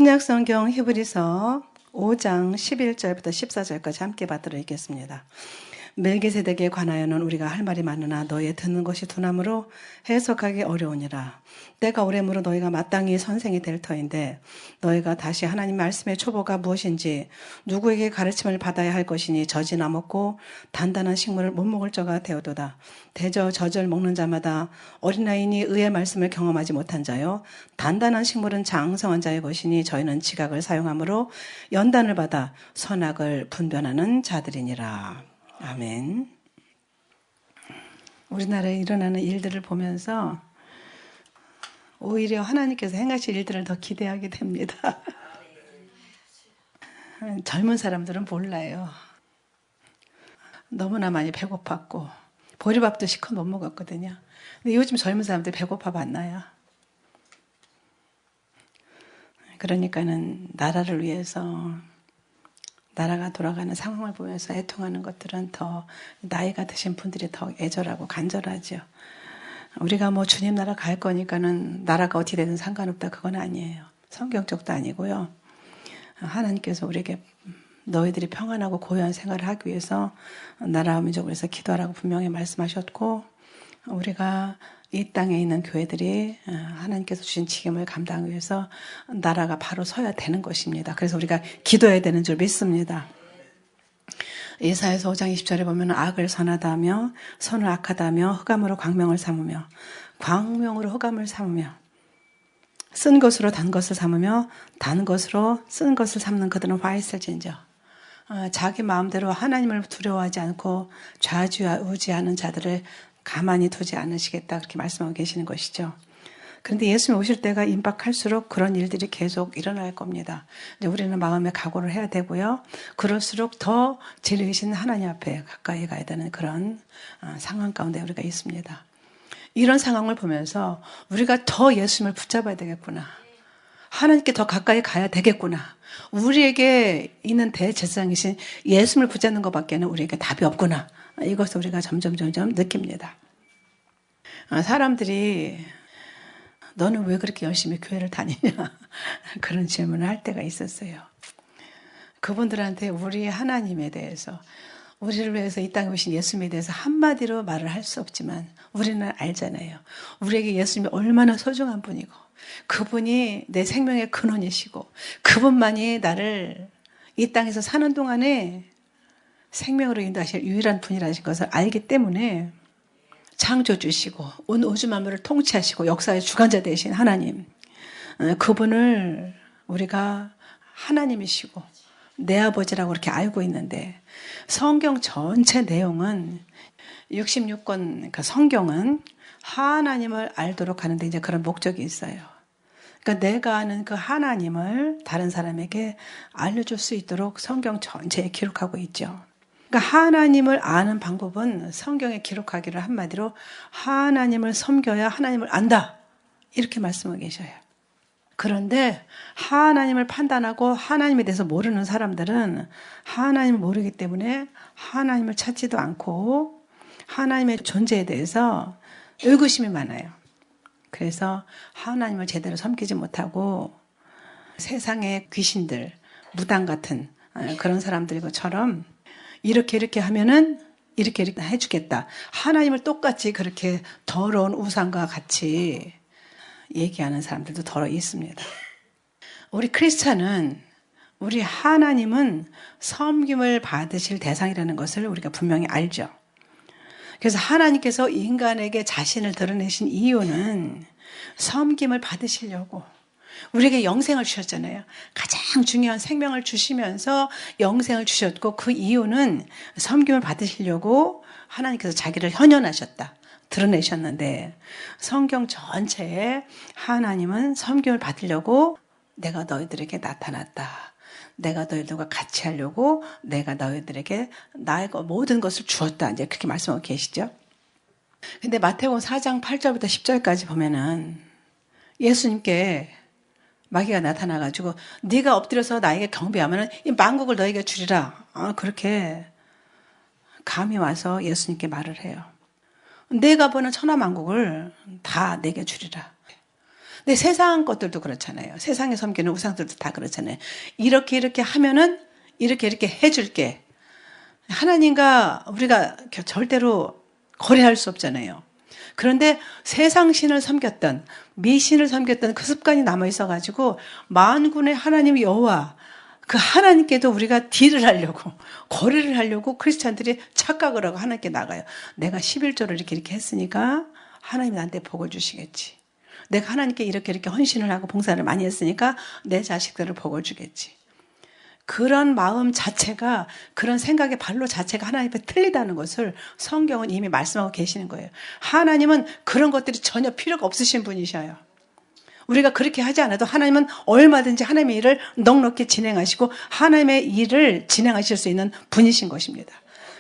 신약성경 히브리서 5장 11절부터 14절까지 함께 받들어 읽겠습니다. 멜기세덱에 관하여는 우리가 할 말이 많으나 너의 듣는 것이 둔함으로 해석하기 어려우니라. 때가 오래므로 너희가 마땅히 선생이 될 터인데 너희가 다시 하나님 말씀의 초보가 무엇인지 누구에게 가르침을 받아야 할 것이니 젖이나 먹고 단단한 식물을 못 먹을 자가 되어도다. 대저 젖을 먹는 자마다 어린아이니 의의 말씀을 경험하지 못한 자요 단단한 식물은 장성한 자의 것이니 저희는 지각을 사용함으로 연단을 받아 선악을 분별하는 자들이니라. 아멘. 우리나라에 일어나는 일들을 보면서 오히려 하나님께서 행하실 일들을 더 기대하게 됩니다. 젊은 사람들은 몰라요. 너무나 많이 배고팠고 보리밥도 시커 못 먹었거든요. 근데 요즘 젊은 사람들 배고파 봤나요? 그러니까는 나라를 위해서 나라가 돌아가는 상황을 보면서 애통하는 것들은 더 나이가 드신 분들이 더 애절하고 간절하죠. 우리가 뭐 주님 나라 갈 거니까는 나라가 어떻게 되든 상관없다 그건 아니에요. 성경적도 아니고요. 하나님께서 우리에게 너희들이 평안하고 고요한 생활을 하기 위해서 나라와 민족을 위해서 기도하라고 분명히 말씀하셨고 우리가 이 땅에 있는 교회들이 하나님께서 주신 책임을 감당하기 위해서 나라가 바로 서야 되는 것입니다. 그래서 우리가 기도해야 되는 줄 믿습니다. 예사야서 5장 20절에 보면 악을 선하다며 선을 악하다며 흑암으로 광명을 삼으며 광명으로 흑암을 삼으며 쓴 것으로 단 것을 삼으며 단 것으로 쓴 것을 삼는 그들은 화 있을진저. 자기 마음대로 하나님을 두려워하지 않고 좌지우지하는 자들을 가만히 두지 않으시겠다 그렇게 말씀하고 계시는 것이죠. 그런데 예수님 오실 때가 임박할수록 그런 일들이 계속 일어날 겁니다. 이제 우리는 마음의 각오를 해야 되고요. 그럴수록 더 진리이신 하나님 앞에 가까이 가야 되는 그런 상황 가운데 우리가 있습니다. 이런 상황을 보면서 우리가 더 예수님을 붙잡아야 되겠구나. 하나님께 더 가까이 가야 되겠구나. 우리에게 있는 대제사장이신 예수님을 붙잡는 것밖에는 우리에게 답이 없구나. 이것을 우리가 점점 느낍니다. 사람들이 너는 왜 그렇게 열심히 교회를 다니냐 그런 질문을 할 때가 있었어요. 그분들한테 우리 하나님에 대해서 우리를 위해서 이 땅에 오신 예수님에 대해서 한마디로 말을 할 수 없지만 우리는 알잖아요. 우리에게 예수님이 얼마나 소중한 분이고 그분이 내 생명의 근원이시고 그분만이 나를 이 땅에서 사는 동안에 생명으로 인도하실 유일한 분이라는 것을 알기 때문에 창조주시고 온 우주 만물을 통치하시고 역사의 주관자 되신 하나님 그분을 우리가 하나님이시고 내 아버지라고 그렇게 알고 있는데 성경 전체 내용은 66권 그 성경은 하나님을 알도록 하는데 이제 그런 목적이 있어요. 그러니까 내가 아는 그 하나님을 다른 사람에게 알려줄 수 있도록 성경 전체에 기록하고 있죠. 그러니까 하나님을 아는 방법은 성경에 기록하기를 한마디로 하나님을 섬겨야 하나님을 안다. 이렇게 말씀하고 계셔요. 그런데 하나님을 판단하고 하나님에 대해서 모르는 사람들은 하나님을 모르기 때문에 하나님을 찾지도 않고 하나님의 존재에 대해서 의구심이 많아요. 그래서 하나님을 제대로 섬기지 못하고 세상의 귀신들, 무당 같은 그런 사람들처럼 이렇게 하면은 이렇게 해주겠다. 하나님을 똑같이 그렇게 더러운 우상과 같이 얘기하는 사람들도 더러 있습니다. 우리 크리스찬은 우리 하나님은 섬김을 받으실 대상이라는 것을 우리가 분명히 알죠. 그래서 하나님께서 인간에게 자신을 드러내신 이유는 섬김을 받으시려고 우리에게 영생을 주셨잖아요. 가장 중요한 생명을 주시면서 영생을 주셨고 그 이유는 섬김을 받으시려고 하나님께서 자기를 현현하셨다. 드러내셨는데 성경 전체에 하나님은 섬김을 받으려고 내가 너희들에게 나타났다. 내가 너희들과 같이 하려고 내가 너희들에게 나의 모든 것을 주었다. 이제 그렇게 말씀하고 계시죠. 근데 마태복음 4장 8절부터 10절까지 보면은 예수님께 마귀가 나타나가지고 네가 엎드려서 나에게 경배하면 이 만국을 너에게 주리라. 그렇게 감히 와서 예수님께 말을 해요. 내가 보는 천하만국을 다 내게 주리라. 근데 세상 것들도 그렇잖아요. 세상에 섬기는 우상들도 다 그렇잖아요. 이렇게 하면은 이렇게 해줄게. 하나님과 우리가 절대로 거래할 수 없잖아요. 그런데 세상 신을 섬겼던, 미신을 섬겼던 그 습관이 남아 있어가지고 만군의 하나님 여호와, 그 하나님께도 우리가 딜을 하려고, 거래를 하려고 크리스찬들이 착각을 하고 하나님께 나가요. 내가 11조를 이렇게 했으니까 하나님이 나한테 복을 주시겠지. 내가 하나님께 이렇게 헌신을 하고 봉사를 많이 했으니까 내 자식들을 복을 주겠지. 그런 마음 자체가, 그런 생각의 발로 자체가 하나님 앞에 틀리다는 것을 성경은 이미 말씀하고 계시는 거예요. 하나님은 그런 것들이 전혀 필요가 없으신 분이셔요. 우리가 그렇게 하지 않아도 하나님은 얼마든지 하나님의 일을 넉넉히 진행하시고 하나님의 일을 진행하실 수 있는 분이신 것입니다.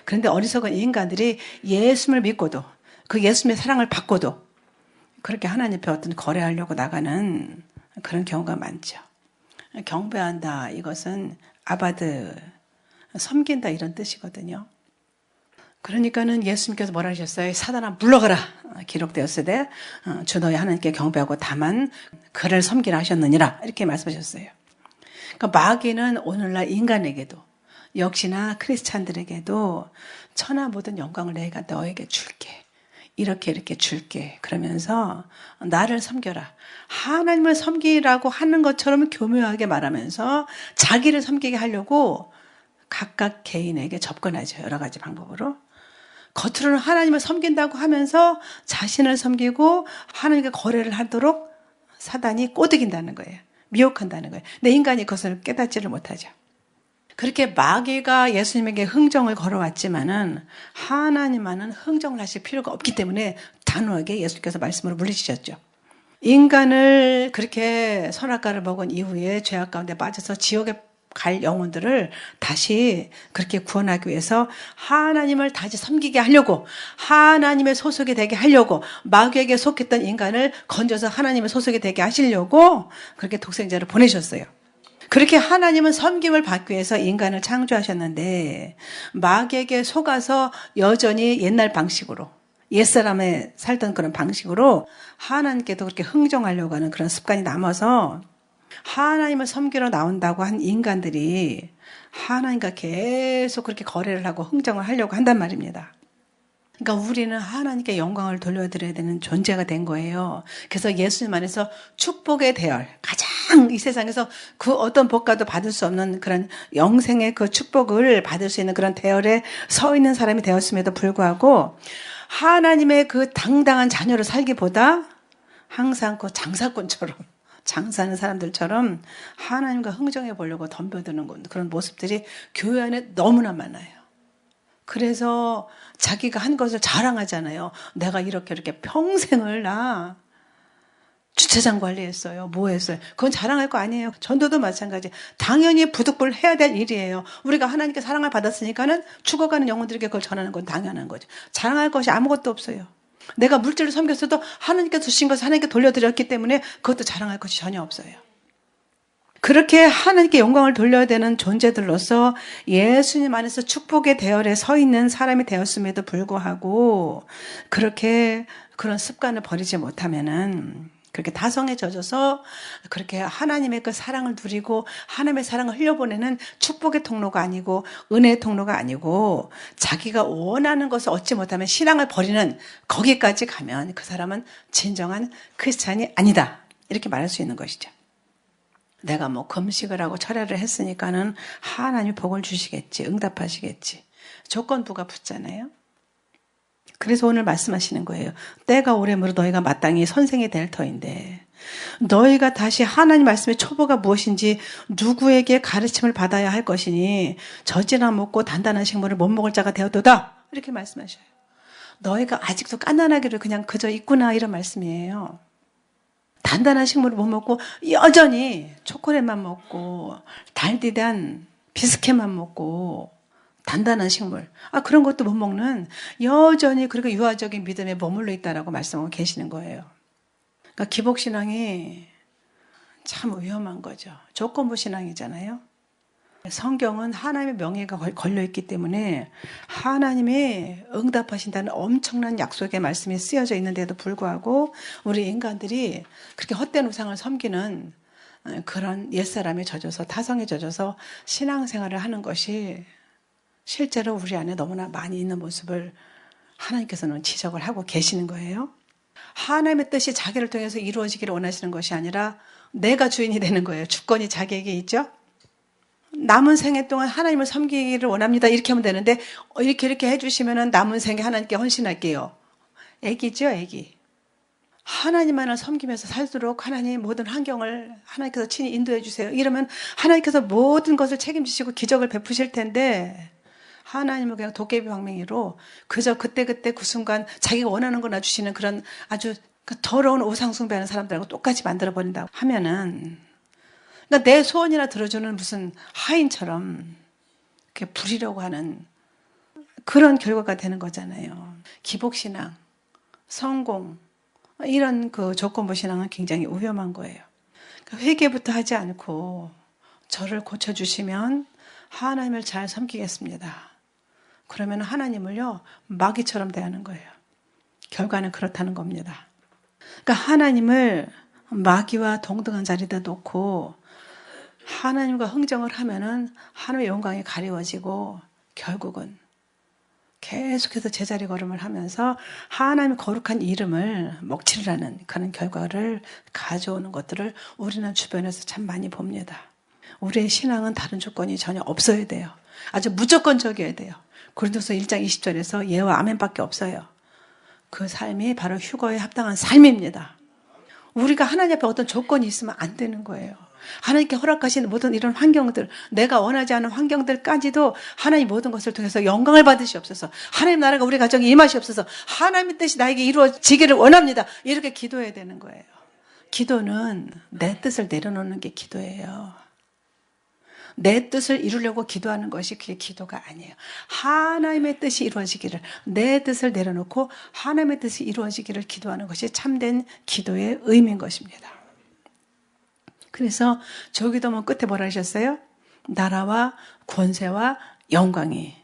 그런데 어리석은 인간들이 예수를 믿고도, 그 예수님의 사랑을 받고도 그렇게 하나님 앞에 어떤 거래하려고 나가는 그런 경우가 많죠. 경배한다, 이것은 아바드, 섬긴다, 이런 뜻이거든요. 그러니까는 예수님께서 뭐라 하셨어요? 사단아 물러가라, 기록되었으되 주 너희 하나님께 경배하고 다만 그를 섬기라 하셨느니라, 이렇게 말씀하셨어요. 그러니까 마귀는 오늘날 인간에게도 역시나 크리스찬들에게도 천하 모든 영광을 내가 너에게 줄게, 이렇게 줄게, 그러면서 나를 섬겨라, 하나님을 섬기라고 하는 것처럼 교묘하게 말하면서 자기를 섬기게 하려고 각각 개인에게 접근하죠. 여러 가지 방법으로. 겉으로는 하나님을 섬긴다고 하면서 자신을 섬기고 하나님과 거래를 하도록 사단이 꼬드긴다는 거예요. 미혹한다는 거예요. 근데 인간이 그것을 깨닫지를 못하죠. 그렇게 마귀가 예수님에게 흥정을 걸어왔지만은 하나님만은 흥정을 하실 필요가 없기 때문에 단호하게 예수님께서 말씀으로 물리치셨죠. 인간을 그렇게 선악과를 먹은 이후에 죄악 가운데 빠져서 지옥에 갈 영혼들을 다시 그렇게 구원하기 위해서 하나님을 다시 섬기게 하려고, 하나님의 소속이 되게 하려고, 마귀에게 속했던 인간을 건져서 하나님의 소속이 되게 하시려고 그렇게 독생자를 보내셨어요. 그렇게 하나님은 섬김을 받기 위해서 인간을 창조하셨는데 마귀에게 속아서 여전히 옛날 방식으로, 옛사람에 살던 그런 방식으로 하나님께도 그렇게 흥정하려고 하는 그런 습관이 남아서 하나님을 섬기러 나온다고 한 인간들이 하나님과 계속 그렇게 거래를 하고 흥정을 하려고 한단 말입니다. 그러니까 우리는 하나님께 영광을 돌려드려야 되는 존재가 된 거예요. 그래서 예수님 안에서 축복의 대열, 가장 이 세상에서 그 어떤 복과도 받을 수 없는 그런 영생의 그 축복을 받을 수 있는 그런 대열에 서 있는 사람이 되었음에도 불구하고 하나님의 그 당당한 자녀로 살기보다 항상 그 장사꾼처럼, 장사하는 사람들처럼 하나님과 흥정해 보려고 덤벼드는 그런 모습들이 교회 안에 너무나 많아요. 그래서 자기가 한 것을 자랑하잖아요. 내가 이렇게 평생을 나 주차장 관리했어요. 뭐 했어요? 그건 자랑할 거 아니에요. 전도도 마찬가지. 당연히 부득불 해야 될 일이에요. 우리가 하나님께 사랑을 받았으니까는 죽어가는 영혼들에게 그걸 전하는 건 당연한 거죠. 자랑할 것이 아무것도 없어요. 내가 물질을 섬겼어도 하나님께 주신 것을 하나님께 돌려드렸기 때문에 그것도 자랑할 것이 전혀 없어요. 그렇게 하나님께 영광을 돌려야 되는 존재들로서 예수님 안에서 축복의 대열에 서 있는 사람이 되었음에도 불구하고 그렇게 그런 습관을 버리지 못하면은, 그렇게 다성에 젖어서 그렇게 하나님의 그 사랑을 누리고 하나님의 사랑을 흘려보내는 축복의 통로가 아니고 은혜의 통로가 아니고 자기가 원하는 것을 얻지 못하면 신앙을 버리는, 거기까지 가면 그 사람은 진정한 크리스찬이 아니다, 이렇게 말할 수 있는 것이죠. 내가 뭐 금식을 하고 철야를 했으니까는 하나님이 복을 주시겠지, 응답하시겠지, 조건부가 붙잖아요. 그래서 오늘 말씀하시는 거예요. 때가 오래므로 너희가 마땅히 선생이 될 터인데 너희가 다시 하나님 말씀의 초보가 무엇인지 누구에게 가르침을 받아야 할 것이니 젖이나 먹고 단단한 식물을 못 먹을 자가 되었도다, 이렇게 말씀하셔요. 너희가 아직도 깐난하기를 그냥 그저 있구나, 이런 말씀이에요. 단단한 식물을 못 먹고 여전히 초콜릿만 먹고 달디단 비스켓만 먹고 단단한 식물, 그런 것도 못 먹는, 여전히 그렇게 유아적인 믿음에 머물러 있다라고 말씀하고 계시는 거예요. 그러니까 기복신앙이 참 위험한 거죠. 조건부 신앙이잖아요. 성경은 하나님의 명예가 걸려있기 때문에 하나님이 응답하신다는 엄청난 약속의 말씀이 쓰여져 있는데도 불구하고 우리 인간들이 그렇게 헛된 우상을 섬기는 그런 옛사람에 젖어서 타성에 젖어서 신앙생활을 하는 것이 실제로 우리 안에 너무나 많이 있는 모습을 하나님께서는 지적을 하고 계시는 거예요. 하나님의 뜻이 자기를 통해서 이루어지기를 원하시는 것이 아니라 내가 주인이 되는 거예요. 주권이 자기에게 있죠. 남은 생애 동안 하나님을 섬기기를 원합니다. 이렇게 하면 되는데 이렇게 해주시면 남은 생애 하나님께 헌신할게요. 애기죠, 애기. 하나님만을 섬기면서 살도록 하나님 모든 환경을 하나님께서 친히 인도해 주세요. 이러면 하나님께서 모든 것을 책임지시고 기적을 베푸실 텐데 하나님은 그냥 도깨비 방맹이로 그저 그때그때 그 순간 자기가 원하는 거 놔주시는 그런 아주 더러운 우상 숭배하는 사람들하고 똑같이 만들어버린다고 하면은 그러니까 내 소원이나 들어주는 무슨 하인처럼 이렇게 부리려고 하는 그런 결과가 되는 거잖아요. 기복신앙, 성공 이런 그 조건부 신앙은 굉장히 위험한 거예요. 그러니까 회개부터 하지 않고 저를 고쳐주시면 하나님을 잘 섬기겠습니다. 그러면 하나님을요 마귀처럼 대하는 거예요. 결과는 그렇다는 겁니다. 그러니까 하나님을 마귀와 동등한 자리에다 놓고 하나님과 흥정을 하면은 하나님의 영광이 가리워지고 결국은 계속해서 제자리 걸음을 하면서 하나님의 거룩한 이름을 먹칠을 하는 그런 결과를 가져오는 것들을 우리는 주변에서 참 많이 봅니다. 우리의 신앙은 다른 조건이 전혀 없어야 돼요. 아주 무조건적이어야 돼요. 고린도서 1장 20절에서 예와 아멘밖에 없어요. 그 삶이 바로 휴거에 합당한 삶입니다. 우리가 하나님 앞에 어떤 조건이 있으면 안 되는 거예요. 하나님께 허락하신 모든 이런 환경들, 내가 원하지 않은 환경들까지도 하나님 모든 것을 통해서 영광을 받으시옵소서. 하나님 나라가 우리 가정에 임하시옵소서. 하나님의 뜻이 나에게 이루어지기를 원합니다. 이렇게 기도해야 되는 거예요. 기도는 내 뜻을 내려놓는 게 기도예요. 내 뜻을 이루려고 기도하는 것이 그게 기도가 아니에요. 하나님의 뜻이 이루어지기를, 내 뜻을 내려놓고 하나님의 뜻이 이루어지기를 기도하는 것이 참된 기도의 의미인 것입니다. 그래서 저기도면 끝에 뭐라 하셨어요? 나라와 권세와 영광이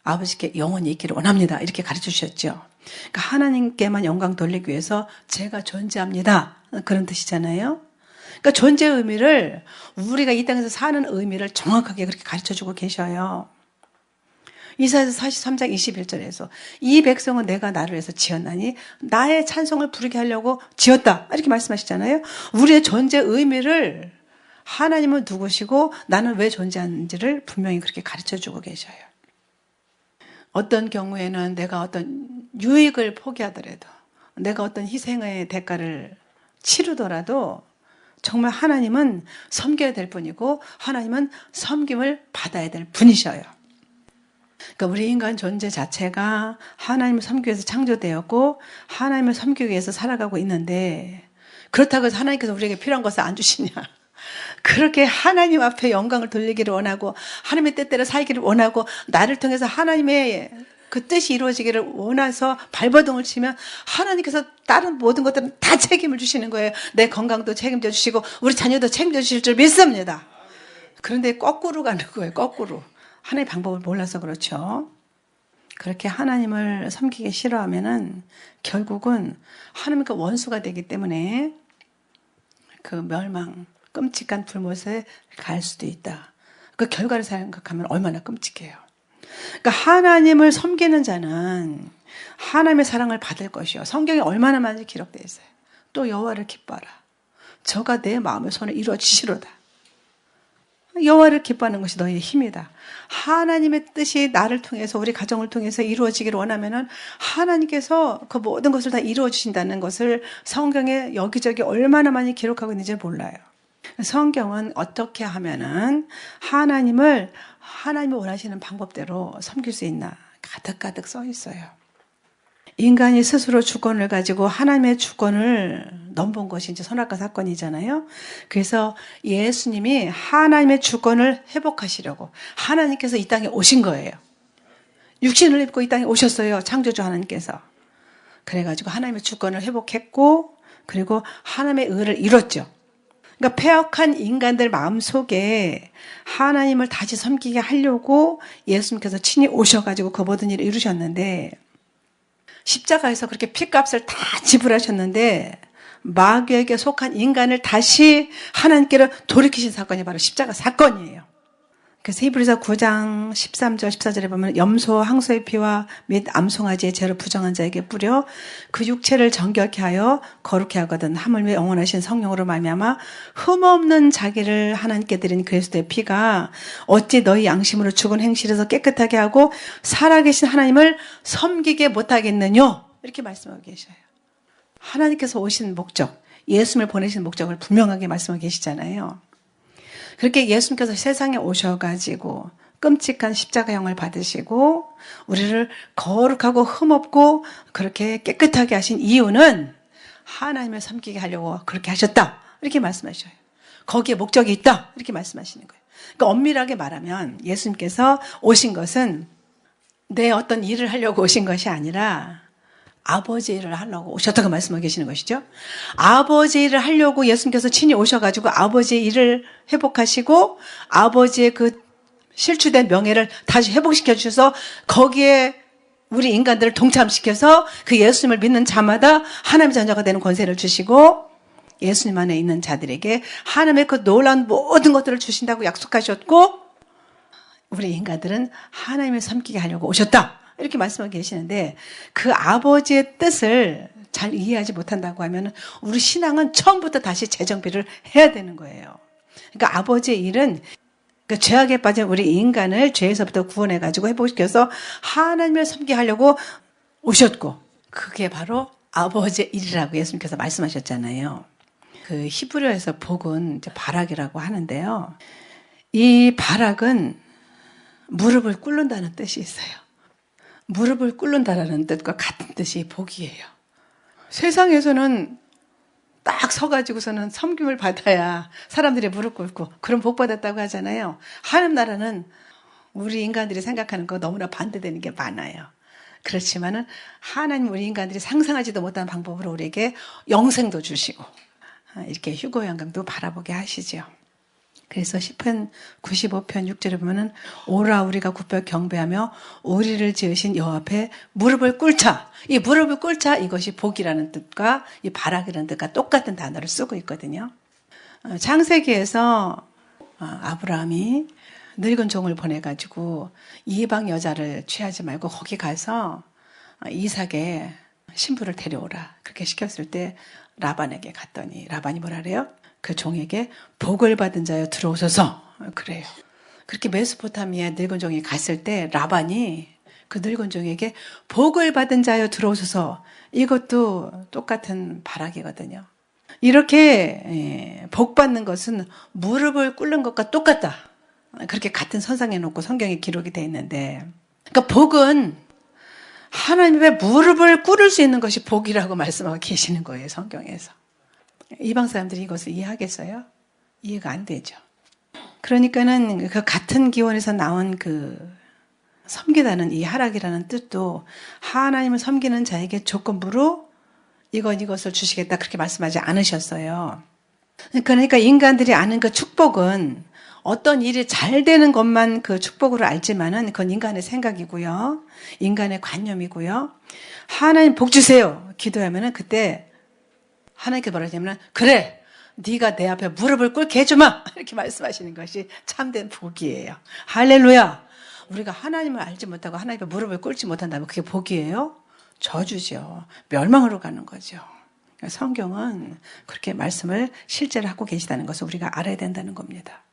아버지께 영원히 있기를 원합니다. 이렇게 가르쳐 주셨죠. 그러니까 하나님께만 영광 돌리기 위해서 제가 존재합니다. 그런 뜻이잖아요. 그러니까 존재의 의미를 우리가 이 땅에서 사는 의미를 정확하게 그렇게 가르쳐주고 계셔요. 이사야서 43장 21절에서 이 백성은 내가 나를 위해서 지었나니 나의 찬송을 부르게 하려고 지었다 이렇게 말씀하시잖아요. 우리의 존재의 의미를 하나님은 누구시고 나는 왜 존재하는지를 분명히 그렇게 가르쳐주고 계셔요. 어떤 경우에는 내가 어떤 유익을 포기하더라도 내가 어떤 희생의 대가를 치르더라도 정말 하나님은 섬겨야 될 분이고 하나님은 섬김을 받아야 될 분이셔요. 그러니까 우리 인간 존재 자체가 하나님을 섬기기 위해서 창조되었고 하나님을 섬기기 위해서 살아가고 있는데 그렇다고 해서 하나님께서 우리에게 필요한 것을 안 주시냐. 그렇게 하나님 앞에 영광을 돌리기를 원하고 하나님의 뜻대로 살기를 원하고 나를 통해서 하나님의 그 뜻이 이루어지기를 원해서 발버둥을 치면 하나님께서 다른 모든 것들은 다 책임을 주시는 거예요. 내 건강도 책임져 주시고 우리 자녀도 책임져 주실 줄 믿습니다. 그런데 거꾸로 가는 거예요. 거꾸로. 하나님의 방법을 몰라서 그렇죠. 그렇게 하나님을 섬기기 싫어하면은 결국은 하나님과 원수가 되기 때문에 그 멸망, 끔찍한 불못에 갈 수도 있다. 그 결과를 생각하면 얼마나 끔찍해요. 그러니까 하나님을 섬기는 자는 하나님의 사랑을 받을 것이요. 성경에 얼마나 많이 기록되어 있어요. 또 여호와를 기뻐하라. 저가 내 마음의 손을 이루어지시로다. 여호와를 기뻐하는 것이 너희의 힘이다. 하나님의 뜻이 나를 통해서 우리 가정을 통해서 이루어지기를 원하면은 하나님께서 그 모든 것을 다 이루어 주신다는 것을 성경에 여기저기 얼마나 많이 기록하고 있는지 몰라요. 성경은 어떻게 하면은 하나님이 원하시는 방법대로 섬길 수 있나 가득가득 써 있어요. 인간이 스스로 주권을 가지고 하나님의 주권을 넘본 것이 이제 선악과 사건이잖아요. 그래서 예수님이 하나님의 주권을 회복하시려고 하나님께서 이 땅에 오신 거예요. 육신을 입고 이 땅에 오셨어요. 창조주 하나님께서. 그래가지고 하나님의 주권을 회복했고 그리고 하나님의 의를 이뤘죠. 그러니까 패역한 인간들 마음속에 하나님을 다시 섬기게 하려고 예수님께서 친히 오셔가지고 그 모든 일을 이루셨는데, 십자가에서 그렇게 피값을 다 지불하셨는데 마귀에게 속한 인간을 다시 하나님께로 돌이키신 사건이 바로 십자가 사건이에요. 그래서 히브리서 9장 13절 14절에 보면 염소 항소의 피와 및 암송아지의 죄를 부정한 자에게 뿌려 그 육체를 정결케 하여 거룩케 하거든 하물며 영원하신 성령으로 말미암아 흠없는 자기를 하나님께 드린 그리스도의 피가 어찌 너희 양심으로 죽은 행실에서 깨끗하게 하고 살아계신 하나님을 섬기게 못하겠느냐, 이렇게 말씀하고 계셔요. 하나님께서 오신 목적, 예수님을 보내신 목적을 분명하게 말씀하고 계시잖아요. 그렇게 예수님께서 세상에 오셔가지고 끔찍한 십자가형을 받으시고 우리를 거룩하고 흠없고 그렇게 깨끗하게 하신 이유는 하나님을 섬기게 하려고 그렇게 하셨다, 이렇게 말씀하셔요. 거기에 목적이 있다, 이렇게 말씀하시는 거예요. 그러니까 엄밀하게 말하면 예수님께서 오신 것은 내 어떤 일을 하려고 오신 것이 아니라 아버지 일을 하려고 오셨다고 말씀하고 계시는 것이죠. 아버지 일을 하려고 예수님께서 친히 오셔가지고 아버지의 일을 회복하시고 아버지의 그 실추된 명예를 다시 회복시켜 주셔서 거기에 우리 인간들을 동참시켜서 그 예수님을 믿는 자마다 하나님의 자녀가 되는 권세를 주시고 예수님 안에 있는 자들에게 하나님의 그 놀라운 모든 것들을 주신다고 약속하셨고 우리 인간들은 하나님을 섬기게 하려고 오셨다, 이렇게 말씀하고 계시는데 그 아버지의 뜻을 잘 이해하지 못한다고 하면 우리 신앙은 처음부터 다시 재정비를 해야 되는 거예요. 그러니까 아버지의 일은 그 죄악에 빠진 우리 인간을 죄에서부터 구원해가지고 회복시켜서 하나님을 섬기게 하려고 오셨고 그게 바로 아버지의 일이라고 예수님께서 말씀하셨잖아요. 그 히브리어에서 복은 이제 바락이라고 하는데요. 이 바락은 무릎을 꿇는다는 뜻이 있어요. 무릎을 꿇는다라는 뜻과 같은 뜻이 복이에요. 세상에서는 딱 서가지고서는 섬김을 받아야 사람들이 무릎 꿇고 그런 복 받았다고 하잖아요. 하나님 나라는 우리 인간들이 생각하는 거 너무나 반대되는 게 많아요. 그렇지만은 하나님 우리 인간들이 상상하지도 못한 방법으로 우리에게 영생도 주시고 이렇게 휴거 영광도 바라보게 하시죠. 그래서 시편 95편 6절에 보면은 오라 우리가 굽혀 경배하며 우리를 지으신 여호와 앞에 무릎을 꿇자. 이 무릎을 꿇자, 이것이 복이라는 뜻과 이 바락이라는 뜻과 똑같은 단어를 쓰고 있거든요. 창세기에서 아브라함이 늙은 종을 보내가지고 이방 여자를 취하지 말고 거기 가서 이삭의 신부를 데려오라, 그렇게 시켰을 때 라반에게 갔더니 라반이 뭐라 그래요? 그 종에게 복을 받은 자여 들어오소서, 그래요. 그렇게 메소포타미아 늙은 종이 갔을 때 라반이 그 늙은 종에게 복을 받은 자여 들어오소서, 이것도 똑같은 바락이거든요. 이렇게 복 받는 것은 무릎을 꿇는 것과 똑같다, 그렇게 같은 선상에 놓고 성경에 기록이 되어 있는데, 그러니까 복은 하나님의 무릎을 꿇을 수 있는 것이 복이라고 말씀하고 계시는 거예요, 성경에서. 이방 사람들이 이것을 이해하겠어요? 이해가 안 되죠. 그러니까는 그 같은 기원에서 나온 그 섬기다는 이 하락이라는 뜻도 하나님을 섬기는 자에게 조건부로 이것을 주시겠다, 그렇게 말씀하지 않으셨어요. 그러니까 인간들이 아는 그 축복은 어떤 일이 잘 되는 것만 그 축복으로 알지만은 그건 인간의 생각이고요, 인간의 관념이고요. 하나님 복 주세요 기도하면은 그때 하나님께 뭐라 하냐면 그래, 네가 내 앞에 무릎을 꿇게 해주마, 이렇게 말씀하시는 것이 참된 복이에요. 할렐루야. 우리가 하나님을 알지 못하고 하나님 앞에 무릎을 꿇지 못한다면 그게 복이에요? 저주죠. 멸망으로 가는 거죠. 성경은 그렇게 말씀을 실제로 하고 계시다는 것을 우리가 알아야 된다는 겁니다.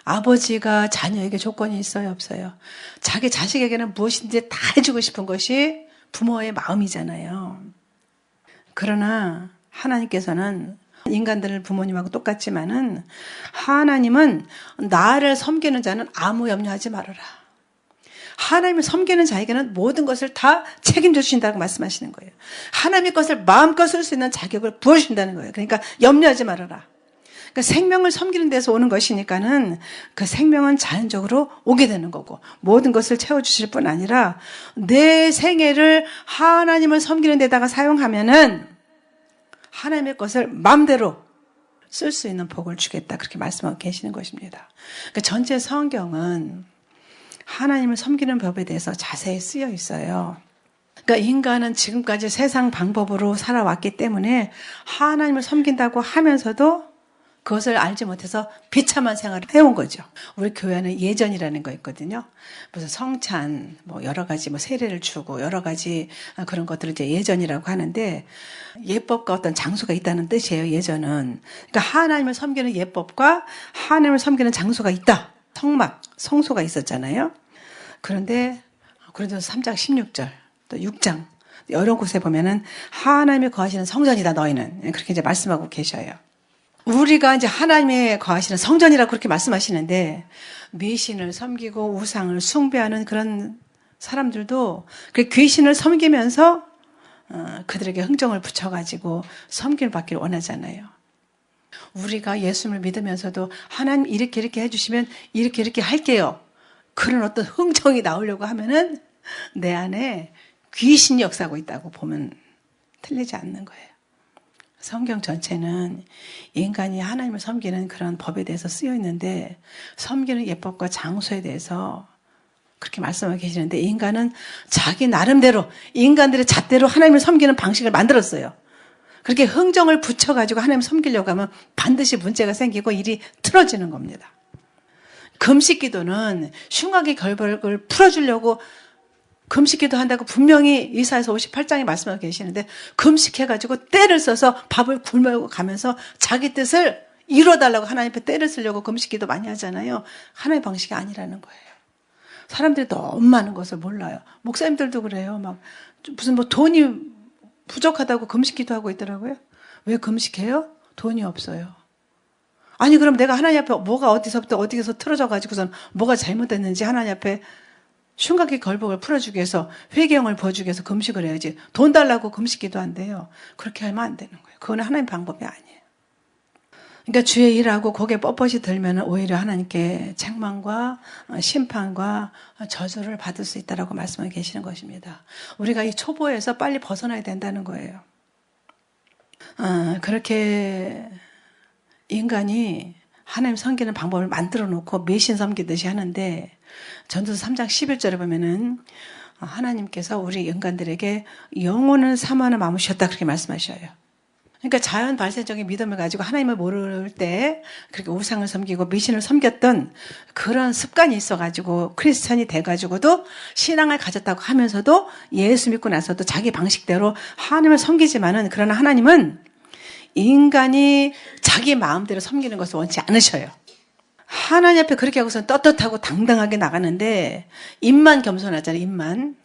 아버지가 자녀에게 조건이 있어요, 없어요? 자기 자식에게는 무엇인지 다 해주고 싶은 것이 부모의 마음이잖아요. 그러나 하나님께서는 인간들을 부모님하고 똑같지만은 하나님은 나를 섬기는 자는 아무 염려하지 말아라. 하나님을 섬기는 자에게는 모든 것을 다 책임져 주신다고 말씀하시는 거예요. 하나님의 것을 마음껏 쓸 수 있는 자격을 부어주신다는 거예요. 그러니까 염려하지 말아라. 그러니까 생명을 섬기는 데서 오는 것이니까는 그 생명은 자연적으로 오게 되는 거고 모든 것을 채워주실 뿐 아니라 내 생애를 하나님을 섬기는 데다가 사용하면은 하나님의 것을 마음대로 쓸 수 있는 복을 주겠다. 그렇게 말씀하고 계시는 것입니다. 그러니까 전체 성경은 하나님을 섬기는 법에 대해서 자세히 쓰여 있어요. 그러니까 인간은 지금까지 세상 방법으로 살아왔기 때문에 하나님을 섬긴다고 하면서도 그것을 알지 못해서 비참한 생활을 해온 거죠. 우리 교회는 예전이라는 거 있거든요. 무슨 성찬, 뭐 여러 가지 뭐 세례를 주고 여러 가지 그런 것들을 이제 예전이라고 하는데 예법과 어떤 장소가 있다는 뜻이에요. 예전은. 그러니까 하나님을 섬기는 예법과 하나님을 섬기는 장소가 있다. 성막, 성소가 있었잖아요. 그런데 고린도서 3장 16절, 또 6장 여러 곳에 보면은 하나님이 거하시는 성전이다 너희는 그렇게 이제 말씀하고 계셔요. 우리가 이제 하나님의 거하시는 성전이라고 그렇게 말씀하시는데 미신을 섬기고 우상을 숭배하는 그런 사람들도 그 귀신을 섬기면서 그들에게 흥정을 붙여가지고 섬김을 받기를 원하잖아요. 우리가 예수님을 믿으면서도 하나님 이렇게 해주시면 이렇게 할게요. 그런 어떤 흥정이 나오려고 하면은 내 안에 귀신이 역사하고 있다고 보면 틀리지 않는 거예요. 성경 전체는 인간이 하나님을 섬기는 그런 법에 대해서 쓰여 있는데 섬기는 예법과 장소에 대해서 그렇게 말씀하고 계시는데 인간은 자기 나름대로 인간들의 잣대로 하나님을 섬기는 방식을 만들었어요. 그렇게 흥정을 붙여가지고 하나님을 섬기려고 하면 반드시 문제가 생기고 일이 틀어지는 겁니다. 금식기도는 흉악의 결박을 풀어주려고 금식기도 한다고 분명히 이사야서 58장에 말씀하고 계시는데 금식해가지고 때를 써서 밥을 굶어 가면서 자기 뜻을 이뤄달라고 하나님 앞에 때를 쓰려고 금식기도 많이 하잖아요. 하나님의 방식이 아니라는 거예요. 사람들이 너무 많은 것을 몰라요. 목사님들도 그래요. 막 무슨 뭐 돈이 부족하다고 금식기도 하고 있더라고요. 왜 금식해요? 돈이 없어요. 아니 그럼 내가 하나님 앞에 뭐가 어디서부터 어디서 틀어져가지고선 뭐가 잘못됐는지 하나님 앞에 흉악의 걸복을 풀어주기 위해서 회개형을 보여주기 위해서 금식을 해야지 돈 달라고 금식기도 한대요. 그렇게 하면 안 되는 거예요. 그건 하나님 방법이 아니에요. 그러니까 주의 일하고 고개 뻣뻣이 들면 오히려 하나님께 책망과 심판과 저주를 받을 수 있다라고 말씀하고 계시는 것입니다. 우리가 이 초보에서 빨리 벗어나야 된다는 거예요. 그렇게 인간이 하나님 섬기는 방법을 만들어 놓고迷信 섬기듯이 하는데 전도서 3장 11절에 보면은 하나님께서 우리 인간들에게 영혼을 사모하는 마음을 주셨다 그렇게 말씀하셔요. 그러니까 자연 발생적인 믿음을 가지고 하나님을 모를 때 그렇게 우상을 섬기고 미신을 섬겼던 그런 습관이 있어가지고 크리스천이 돼가지고도 신앙을 가졌다고 하면서도 예수 믿고 나서도 자기 방식대로 하나님을 섬기지만은 그러나 하나님은 인간이 자기 마음대로 섬기는 것을 원치 않으셔요. 하나님 앞에 그렇게 하고서 떳떳하고 당당하게 나가는데 입만 겸손하잖아요. 입만.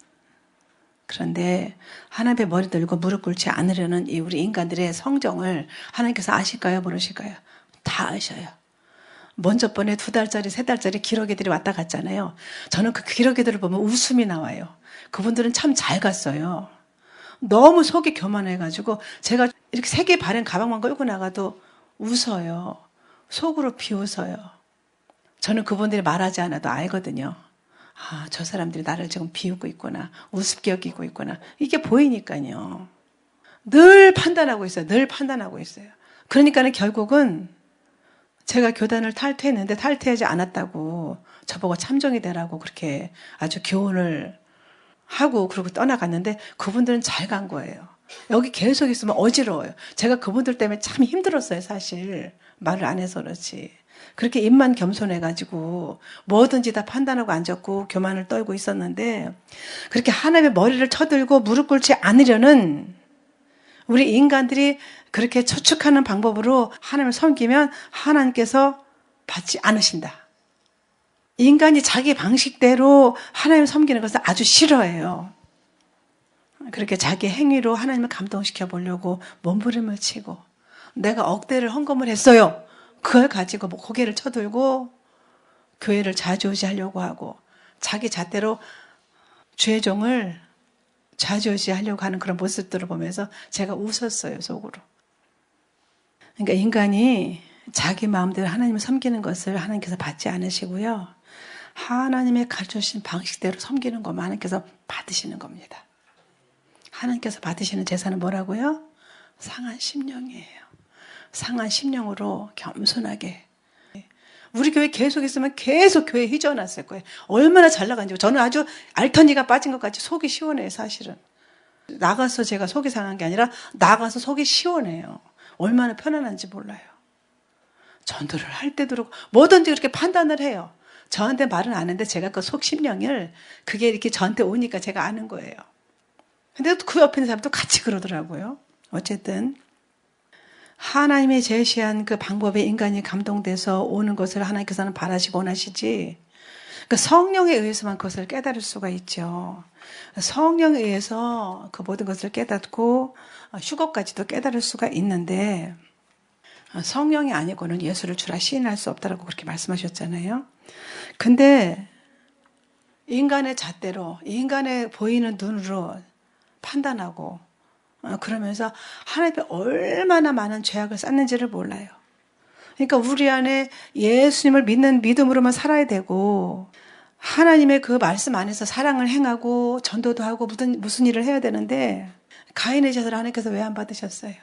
그런데 하나님 앞에 머리 들고 무릎 꿇지 않으려는 이 우리 인간들의 성정을 하나님께서 아실까요? 모르실까요? 다 아셔요. 먼저 번에 2달짜리 3달짜리 기러기들이 왔다 갔잖아요. 저는 그 기러기들을 보면 웃음이 나와요. 그분들은 참 잘 갔어요. 너무 속이 교만해가지고 제가 이렇게 3개 바른 가방만 끌고 나가도 웃어요. 속으로 비웃어요. 저는 그분들이 말하지 않아도 알거든요. 아, 저 사람들이 나를 지금 비웃고 있구나. 우습게 여기고 있구나. 이게 보이니까요. 늘 판단하고 있어요. 늘 판단하고 있어요. 그러니까는 결국은 제가 교단을 탈퇴했는데 탈퇴하지 않았다고 저보고 참정이 되라고 그렇게 아주 교훈을 하고 그러고 떠나갔는데 그분들은 잘 간 거예요. 여기 계속 있으면 어지러워요. 제가 그분들 때문에 참 힘들었어요. 사실 말을 안 해서 그렇지. 그렇게 입만 겸손해가지고 뭐든지 다 판단하고 앉았고 교만을 떨고 있었는데 그렇게 하나님의 머리를 쳐들고 무릎 꿇지 않으려는 우리 인간들이 그렇게 추측하는 방법으로 하나님을 섬기면 하나님께서 받지 않으신다. 인간이 자기 방식대로 하나님을 섬기는 것을 아주 싫어해요. 그렇게 자기 행위로 하나님을 감동시켜 보려고 몸부림을 치고 내가 억대를 헌금을 했어요. 그걸 가지고 고개를 쳐들고 교회를 좌지우지하려고 하고 자기 잣대로 주의 종을 좌지우지하려고 하는 그런 모습들을 보면서 제가 웃었어요. 속으로. 그러니까 인간이 자기 마음대로 하나님을 섬기는 것을 하나님께서 받지 않으시고요. 하나님의 가르쳐주신 방식대로 섬기는 것만 하나님께서 받으시는 겁니다. 하나님께서 받으시는 제사는 뭐라고요? 상한 심령이에요. 상한 심령으로 겸손하게. 우리 교회 계속 있으면 계속 교회 휘저어놨을 거예요. 얼마나 잘 나간지. 저는 아주 알턴니가 빠진 것 같이 속이 시원해요, 사실은. 나가서 제가 속이 상한 게 아니라 나가서 속이 시원해요. 얼마나 편안한지 몰라요. 전도를 할 때도 그렇고 뭐든지 그렇게 판단을 해요. 저한테 말은 안 하는데 제가 그 속 심령을 그게 이렇게 저한테 오니까 제가 아는 거예요. 근데 그 옆에 있는 사람도 같이 그러더라고요. 어쨌든 하나님이 제시한 그 방법에 인간이 감동돼서 오는 것을 하나님께서는 바라시고 원하시지, 그러니까 성령에 의해서만 그것을 깨달을 수가 있죠. 성령에 의해서 그 모든 것을 깨닫고 휴거까지도 깨달을 수가 있는데, 성령이 아니고는 예수를 주라 시인할 수 없다라고 그렇게 말씀하셨잖아요. 근데 인간의 잣대로, 인간의 보이는 눈으로 판단하고 그러면서 하나님 앞에 얼마나 많은 죄악을 쌓는지를 몰라요. 그러니까 우리 안에 예수님을 믿는 믿음으로만 살아야 되고, 하나님의 그 말씀 안에서 사랑을 행하고 전도도 하고 무슨 일을 해야 되는데, 가인의 제사를 하나님께서 왜 안 받으셨어요?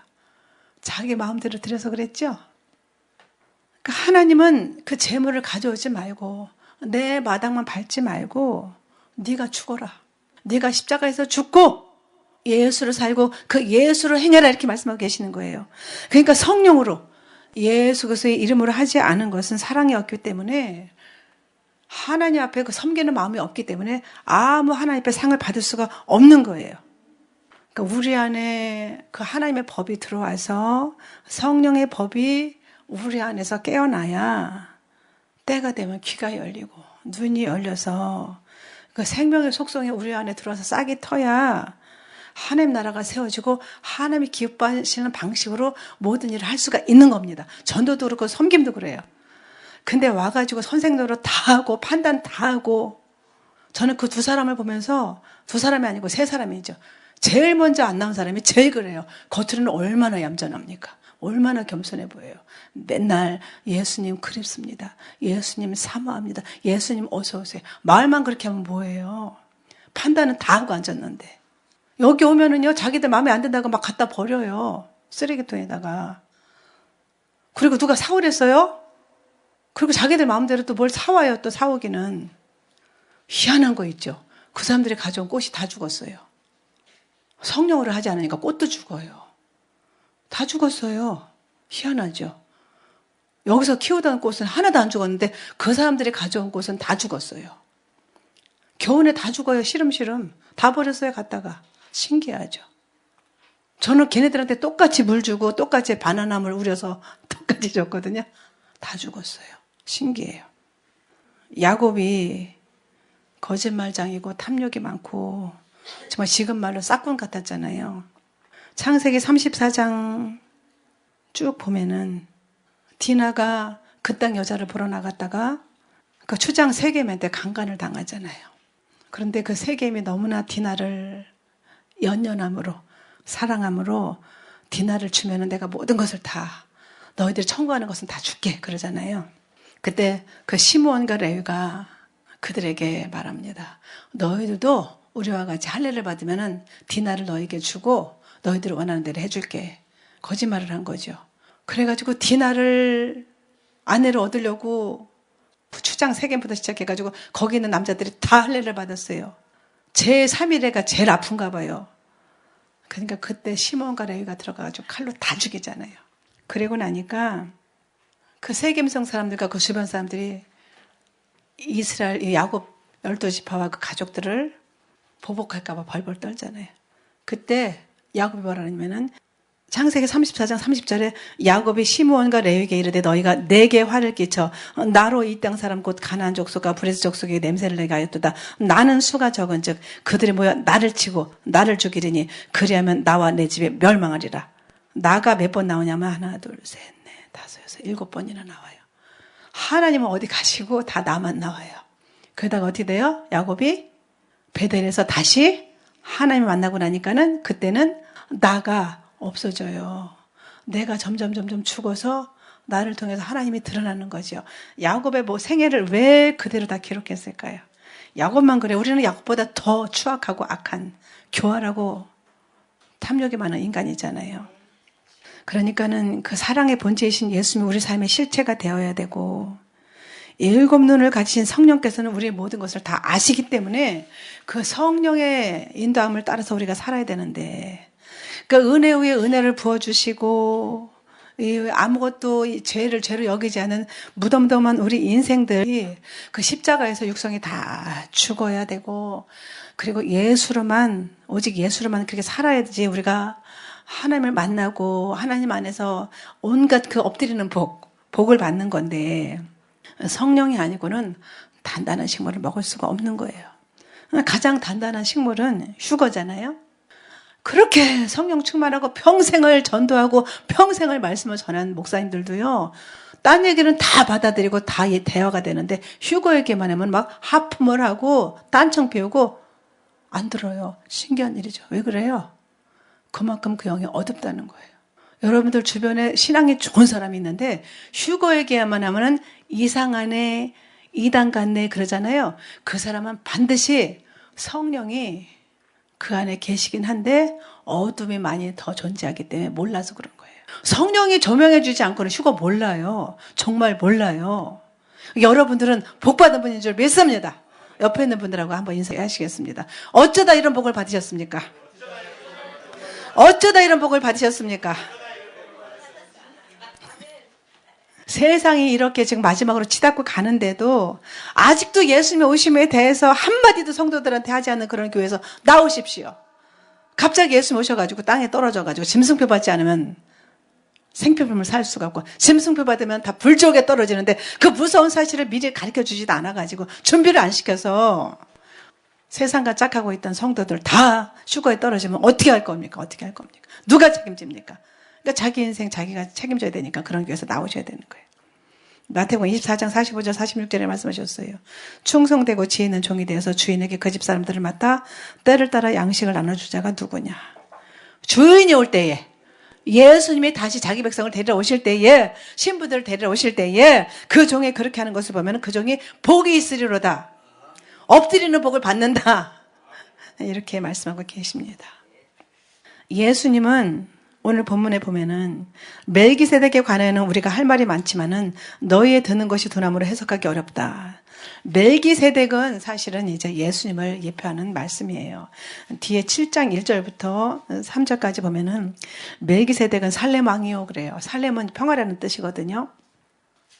자기 마음대로 드려서 그랬죠? 그러니까 하나님은 그 재물을 가져오지 말고 내 마당만 밟지 말고 네가 죽어라. 네가 십자가에서 죽고 예수를 살고 그 예수를 행해라, 이렇게 말씀하고 계시는 거예요. 그러니까 성령으로 예수 그리스도의 이름으로 하지 않은 것은 사랑이 없기 때문에, 하나님 앞에 그 섬기는 마음이 없기 때문에 아무 하나님 앞에 상을 받을 수가 없는 거예요. 그러니까 우리 안에 그 하나님의 법이 들어와서 성령의 법이 우리 안에서 깨어나야 때가 되면 귀가 열리고 눈이 열려서 그 생명의 속성이 우리 안에 들어와서 싹이 터야 하나님 나라가 세워지고 하나님이 기뻐하시는 방식으로 모든 일을 할 수가 있는 겁니다. 전도도 그렇고 섬김도 그래요. 근데 와가지고 선생님으로 다 하고 판단 다 하고, 저는 그 두 사람을 보면서, 두 사람이 아니고 세 사람이죠. 제일 먼저 안 나온 사람이 제일 그래요. 겉으로는 얼마나 얌전합니까? 얼마나 겸손해 보여요. 맨날 예수님 그립습니다. 예수님 사모합니다. 예수님 어서 오세요. 말만 그렇게 하면 뭐예요? 판단은 다 하고 앉았는데. 여기 오면은요, 자기들 마음에 안 든다고 막 갖다 버려요. 쓰레기통에다가. 그리고 누가 사오랬어요? 그리고 자기들 마음대로 또 뭘 사와요. 또 사오기는. 희한한 거 있죠. 그 사람들이 가져온 꽃이 다 죽었어요. 성령으로 하지 않으니까 꽃도 죽어요. 다 죽었어요. 희한하죠. 여기서 키우던 꽃은 하나도 안 죽었는데 그 사람들이 가져온 꽃은 다 죽었어요. 겨우내 다 죽어요. 시름시름. 다 버렸어요. 갔다가. 신기하죠. 저는 걔네들한테 똑같이 물 주고 똑같이 바나나물 우려서 똑같이 줬거든요. 다 죽었어요. 신기해요. 야곱이 거짓말장이고 탐욕이 많고 정말 지금 말로 싹군 같았잖아요. 창세기 34장 쭉 보면은 디나가 그 땅 여자를 보러 나갔다가 그 추장 세겜한테 강간을 당하잖아요. 그런데 그 세겜이 너무나 디나를 연연함으로 사랑함으로 디나를 주면은 내가 모든 것을 다, 너희들이 청구하는 것은 다 줄게 그러잖아요. 그때 그 시므온과 레위가 그들에게 말합니다. 너희들도 우리와 같이 할례를 받으면은 디나를 너에게 주고 너희들이 원하는 대로 해줄게. 거짓말을 한 거죠. 그래가지고 디나를 아내를 얻으려고 추장 세겜부터 시작해가지고 거기 있는 남자들이 다 할례를 받았어요. 제 3일에가 제일 아픈가 봐요. 그러니까 그때 시몬과 레위가 들어가가지고 칼로 다 죽이잖아요. 그러고 나니까 그 세겜성 사람들과 그 주변 사람들이 이스라엘 야곱 12지파와 그 가족들을 보복할까 봐 벌벌 떨잖아요. 그때 야곱이 뭐라 하냐면은 창세기 34장 30절에 야곱이 시므온과 레위에게 이르되 너희가 내게 화를 끼쳐 나로 이 땅 사람 곧 가나안 족속과 브레스 족속에게 냄새를 내게 하였도다. 나는 수가 적은즉 그들이 모여 나를 치고 나를 죽이리니 그리하면 나와 내 집에 멸망하리라. 나가 몇 번 나오냐면 하나 둘 셋 넷 다섯 여섯 7번이나 나와요. 하나님은 어디 가시고 다 나만 나와요. 그러다가 어떻게 돼요? 야곱이 베델에서 다시 하나님 만나고 나니까는 그때는 나가 없어져요. 내가 점점 죽어서 나를 통해서 하나님이 드러나는 거죠. 야곱의 생애를 왜 그대로 다 기록했을까요? 야곱만 그래. 우리는 야곱보다 더 추악하고 악한 교활하고 탐욕이 많은 인간이잖아요. 그러니까는 그 사랑의 본체이신 예수님이 우리 삶의 실체가 되어야 되고, 일곱 눈을 가지신 성령께서는 우리의 모든 것을 다 아시기 때문에 그 성령의 인도함을 따라서 우리가 살아야 되는데, 그 은혜 위에 은혜를 부어주시고, 아무것도 죄를 죄로 여기지 않은 무덤덤한 우리 인생들이 그 십자가에서 육성이 다 죽어야 되고, 그리고 예수로만, 오직 예수로만 그렇게 살아야지 우리가 하나님을 만나고 하나님 안에서 온갖 그 엎드리는 복을 받는 건데, 성령이 아니고는 단단한 식물을 먹을 수가 없는 거예요. 가장 단단한 식물은 휴거잖아요. 그렇게 성령 충만하고 평생을 전도하고 평생을 말씀을 전한 목사님들도요, 딴 얘기는 다 받아들이고 다 대화가 되는데 휴거 얘기만 하면 막 하품을 하고 딴청 피우고 안 들어요. 신기한 일이죠. 왜 그래요? 그만큼 그 영이 어둡다는 거예요. 여러분들 주변에 신앙이 좋은 사람이 있는데 휴거 얘기야만 하면은 이상하네, 이단 같네 그러잖아요. 그 사람은 반드시 성령이 그 안에 계시긴 한데 어둠이 많이 더 존재하기 때문에 몰라서 그런 거예요. 성령이 조명해 주지 않고는 휴거 몰라요. 정말 몰라요. 여러분들은 복 받은 분인 줄 믿습니다. 옆에 있는 분들하고 한번 인사하시겠습니다. 어쩌다 이런 복을 받으셨습니까? 어쩌다 이런 복을 받으셨습니까? 세상이 이렇게 지금 마지막으로 치닫고 가는데도 아직도 예수님의 오심에 대해서 한마디도 성도들한테 하지 않는 그런 교회에서 나오십시오. 갑자기 예수님 오셔가지고 땅에 떨어져가지고 짐승표 받지 않으면 생표품을 살 수가 없고, 짐승표 받으면 다 불지옥에 떨어지는데 그 무서운 사실을 미리 가르쳐주지도 않아가지고 준비를 안 시켜서 세상과 짝하고 있던 성도들 다 휴거에 떨어지면 어떻게 할 겁니까? 어떻게 할 겁니까? 누가 책임집니까? 그러니까 자기 인생 자기가 책임져야 되니까 그런 교회에서 나오셔야 되는 거예요. 마태복음 24장 45절 46절에 말씀하셨어요. 충성되고 지혜 있는 종이 되어서 주인에게 그 집 사람들을 맡아 때를 따라 양식을 나눠주자가 누구냐. 주인이 올 때에, 예수님이 다시 자기 백성을 데리러 오실 때에, 신부들을 데리러 오실 때에 그 종이 그렇게 하는 것을 보면 그 종이 복이 있으리로다. 엎드리는 복을 받는다. 이렇게 말씀하고 계십니다. 예수님은 오늘 본문에 보면은 멜기세덱에 관해는 우리가 할 말이 많지만은 너희에 드는 것이 두나무로 해석하기 어렵다. 멜기세덱은 사실은 이제 예수님을 예표하는 말씀이에요. 뒤에 7장 1절부터 3절까지 보면은 멜기세덱은 살렘 왕이요 그래요. 살렘은 평화라는 뜻이거든요.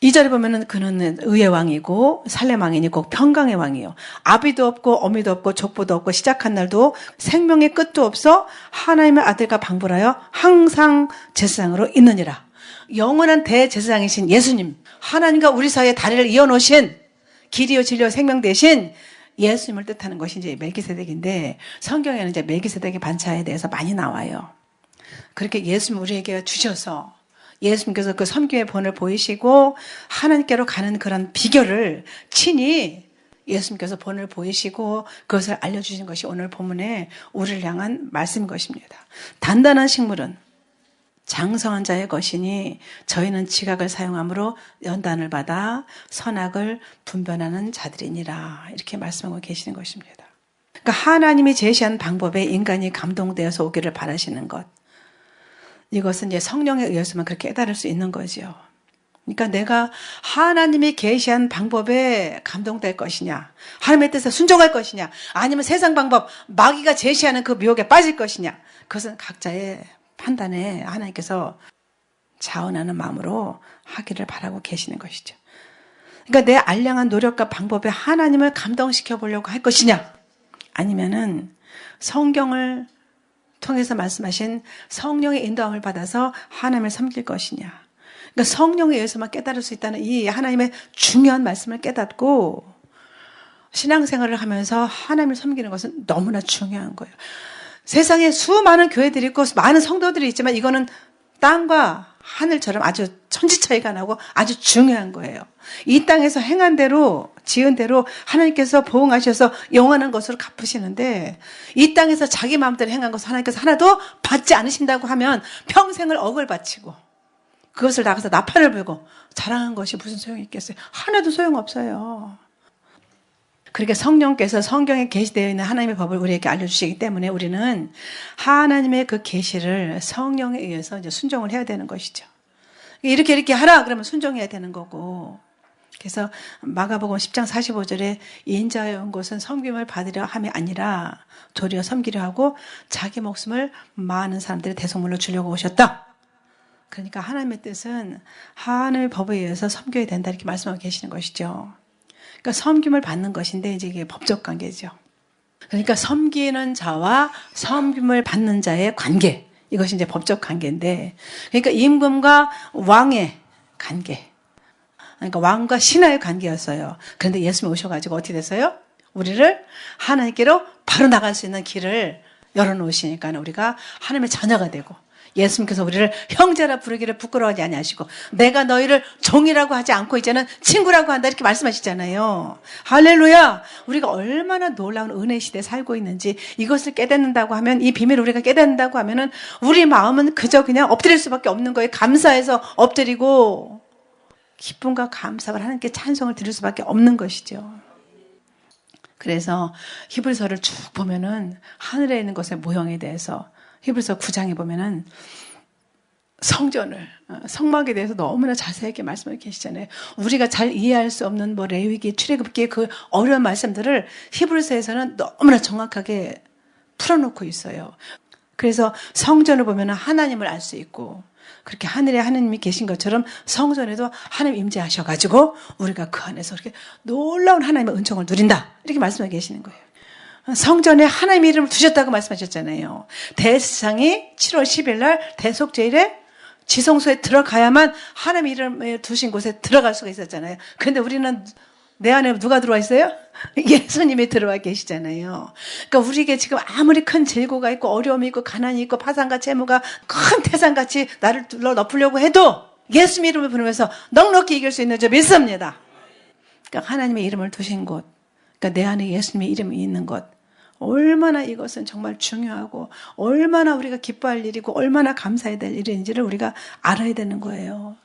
2절에 보면은 그는 의의 왕이고 살렘 왕이니 곧 평강의 왕이요. 아비도 없고 어미도 없고 족보도 없고 시작한 날도 생명의 끝도 없어 하나님의 아들과 방불하여 항상 제사장으로 있느니라. 영원한 대제사장이신 예수님, 하나님과 우리 사이에 다리를 이어놓으신 길이요 진리요 생명 대신 예수님을 뜻하는 것이 이제 멜기세덱인데, 성경에는 이제 멜기세덱의 반차에 대해서 많이 나와요. 그렇게 예수님 우리에게 주셔서 예수님께서 그 섬김의 본을 보이시고 하나님께로 가는 그런 비결을 친히 예수님께서 본을 보이시고 그것을 알려주신 것이 오늘 본문에 우리를 향한 말씀인 것입니다. 단단한 식물은 장성한 자의 것이니 저희는 지각을 사용함으로 연단을 받아 선악을 분별하는 자들이니라. 이렇게 말씀하고 계시는 것입니다. 그러니까 하나님이 제시한 방법에 인간이 감동되어서 오기를 바라시는 것, 이것은 이제 성령에 의해서만 그렇게 깨달을 수 있는 거죠. 그러니까 내가 하나님이 계시한 방법에 감동될 것이냐, 하나님의 뜻에 순종할 것이냐, 아니면 세상 방법, 마귀가 제시하는 그 미혹에 빠질 것이냐, 그것은 각자의 판단에 하나님께서 자원하는 마음으로 하기를 바라고 계시는 것이죠. 그러니까 내 알량한 노력과 방법에 하나님을 감동시켜 보려고 할 것이냐, 아니면은 성경을 통해서 말씀하신 성령의 인도함을 받아서 하나님을 섬길 것이냐. 그러니까 성령에 의해서만 깨달을 수 있다는 이 하나님의 중요한 말씀을 깨닫고 신앙생활을 하면서 하나님을 섬기는 것은 너무나 중요한 거예요. 세상에 수많은 교회들이 있고 많은 성도들이 있지만 이거는 땅과 하늘처럼 아주 천지 차이가 나고 아주 중요한 거예요. 이 땅에서 행한 대로, 지은 대로 하나님께서 보응하셔서 영원한 것으로 갚으시는데, 이 땅에서 자기 마음대로 행한 것을 하나님께서 하나도 받지 않으신다고 하면 평생을 억을 바치고 그것을 나가서 나팔을 불고 자랑한 것이 무슨 소용이 있겠어요? 하나도 소용없어요. 그렇게 성령께서 성경에 계시되어 있는 하나님의 법을 우리에게 알려주시기 때문에 우리는 하나님의 그 계시를 성령에 의해서 이제 순종을 해야 되는 것이죠. 이렇게 하라 그러면 순종해야 되는 거고. 그래서 마가복음 10장 45절에 인자에 온 것은 섬김을 받으려 함이 아니라 도리어 섬기려 하고 자기 목숨을 많은 사람들의 대속물로 주려고 오셨다. 그러니까 하나님의 뜻은 하나님의 법에 의해서 섬겨야 된다 이렇게 말씀하고 계시는 것이죠. 그러니까 섬김을 받는 것인데 이제 이게 법적 관계죠. 그러니까 섬기는 자와 섬김을 받는 자의 관계, 이것이 이제 법적 관계인데, 그러니까 임금과 왕의 관계, 그러니까 왕과 신하의 관계였어요. 그런데 예수님이 오셔가지고 어떻게 됐어요? 우리를 하나님께로 바로 나갈 수 있는 길을 열어놓으시니까 우리가 하나님의 자녀가 되고, 예수님께서 우리를 형제라 부르기를 부끄러워하지 아니하시고 내가 너희를 종이라고 하지 않고 이제는 친구라고 한다 이렇게 말씀하시잖아요. 할렐루야. 우리가 얼마나 놀라운 은혜 시대에 살고 있는지 이것을 깨닫는다고 하면, 이 비밀을 우리가 깨닫는다고 하면은 우리 마음은 그저 그냥 엎드릴 수밖에 없는 거예요. 감사해서 엎드리고 기쁨과 감사를 하나님께 찬송을 드릴 수밖에 없는 것이죠. 그래서 히브리서를 쭉 보면은 하늘에 있는 것의 모형에 대해서, 히브리서 9장에 보면은 성전을, 성막에 대해서 너무나 자세하게 말씀을 계시잖아요. 우리가 잘 이해할 수 없는 뭐 레위기, 출애굽기의 그 어려운 말씀들을 히브리서에서는 너무나 정확하게 풀어놓고 있어요. 그래서 성전을 보면은 하나님을 알 수 있고, 그렇게 하늘에 하나님이 계신 것처럼 성전에도 하나님 임재하셔가지고 우리가 그 안에서 이렇게 놀라운 하나님의 은총을 누린다 이렇게 말씀하고 계시는 거예요. 성전에 하나님의 이름을 두셨다고 말씀하셨잖아요. 대제사장이 7월 10일 날 대속제일에 지성소에 들어가야만 하나님의 이름을 두신 곳에 들어갈 수가 있었잖아요. 그런데 우리는 내 안에 누가 들어와 있어요? 예수님이 들어와 계시잖아요. 그러니까 우리에게 지금 아무리 큰 재고가 있고 어려움이 있고 가난이 있고 파산과 재무가 큰 태산같이 나를 덮으려고 해도 예수님 이름을 부르면서 넉넉히 이길 수 있는 줄 믿습니다. 그러니까 하나님의 이름을 두신 곳, 그러니까 내 안에 예수님의 이름이 있는 것, 얼마나 이것은 정말 중요하고 얼마나 우리가 기뻐할 일이고 얼마나 감사해야 될 일인지를 우리가 알아야 되는 거예요.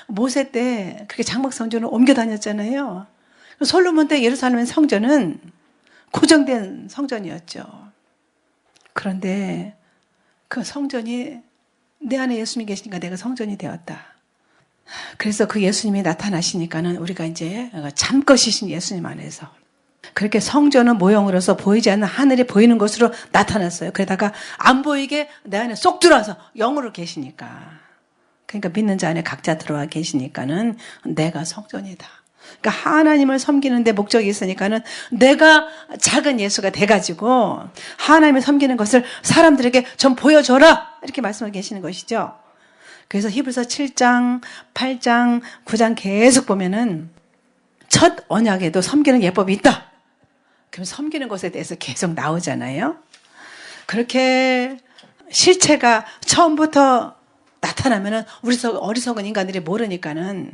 모세 때 그렇게 장막 성전을 옮겨 다녔잖아요. 솔로몬 때 예루살렘 성전은 고정된 성전이었죠. 그런데 그 성전이 내 안에 예수님이 계시니까 내가 성전이 되었다. 그래서 그 예수님이 나타나시니까는 우리가 이제 참것이신 예수님 안에서 그렇게 성전은 모형으로서 보이지 않는 하늘이 보이는 것으로 나타났어요. 그러다가 안 보이게 내 안에 쏙 들어와서 영으로 계시니까, 그러니까 믿는 자 안에 각자 들어와 계시니까는 내가 성전이다. 그러니까 하나님을 섬기는 데 목적이 있으니까는 내가 작은 예수가 돼가지고 하나님을 섬기는 것을 사람들에게 좀 보여줘라 이렇게 말씀하고 계시는 것이죠. 그래서 히브리서 7장, 8장, 9장 계속 보면은 첫 언약에도 섬기는 예법이 있다. 그럼 섬기는 것에 대해서 계속 나오잖아요. 그렇게 실체가 처음부터 나타나면은 우리 어리석은 인간들이 모르니까는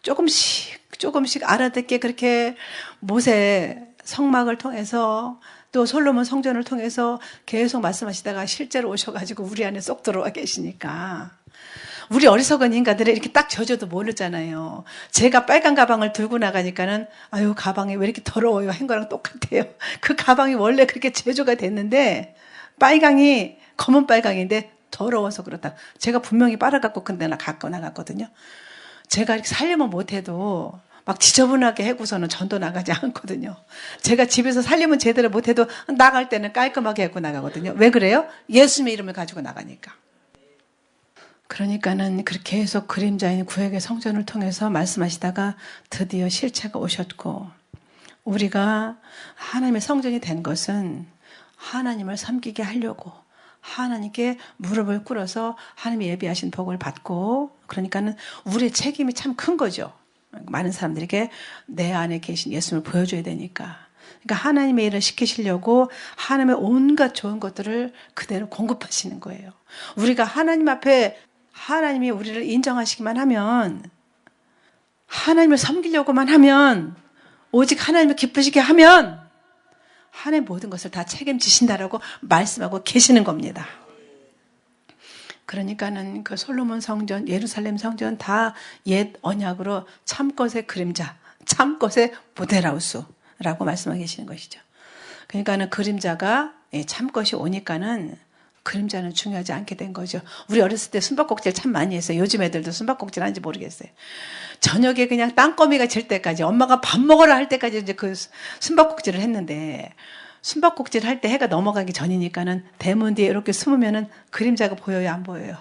조금씩 알아듣게 그렇게 모세 성막을 통해서 또 솔로몬 성전을 통해서 계속 말씀하시다가 실제로 오셔가지고 우리 안에 쏙 들어와 계시니까 우리 어리석은 인간들이 이렇게 딱 져줘도 모르잖아요. 제가 빨간 가방을 들고 나가니까는 아유 가방이 왜 이렇게 더러워요 한 거랑 똑같아요. 그 가방이 원래 그렇게 제조가 됐는데 빨강이 검은 빨강인데 더러워서 그렇다. 제가 분명히 빨아갖고 근데 갖고 나갔거든요. 제가 이렇게 살림을 못해도 막 지저분하게 해고서는 전도 나가지 않거든요. 제가 집에서 살림은 제대로 못해도 나갈 때는 깔끔하게 해고 나가거든요. 왜 그래요? 예수님의 이름을 가지고 나가니까. 그러니까는 그렇게 계속 그림자인 구약의 성전을 통해서 말씀하시다가 드디어 실체가 오셨고, 우리가 하나님의 성전이 된 것은 하나님을 섬기게 하려고 하나님께 무릎을 꿇어서 하나님이 예비하신 복을 받고, 그러니까는 우리의 책임이 참 큰 거죠. 많은 사람들에게 내 안에 계신 예수님을 보여줘야 되니까. 그러니까 하나님의 일을 시키시려고 하나님의 온갖 좋은 것들을 그대로 공급하시는 거예요. 우리가 하나님 앞에 하나님이 우리를 인정하시기만 하면, 하나님을 섬기려고만 하면, 오직 하나님을 기쁘시게 하면 하나님 모든 것을 다 책임지신다라고 말씀하고 계시는 겁니다. 그러니까는 그 솔로몬 성전, 예루살렘 성전 다 옛 언약으로 참것의 그림자, 참것의 모델하우스, 라고 말씀하고 계시는 것이죠. 그러니까는 그림자가 참 것이 오니까는 그림자는 중요하지 않게 된 거죠. 우리 어렸을 때 숨바꼭질 참 많이 했어요. 요즘 애들도 숨바꼭질 하는지 모르겠어요. 저녁에 그냥 땅거미가 질 때까지 엄마가 밥 먹으라 할 때까지 이제 그 숨바꼭질을 했는데 숨바꼭질 할 때 해가 넘어가기 전이니까는 대문 뒤에 이렇게 숨으면은 그림자가 보여요, 안 보여요?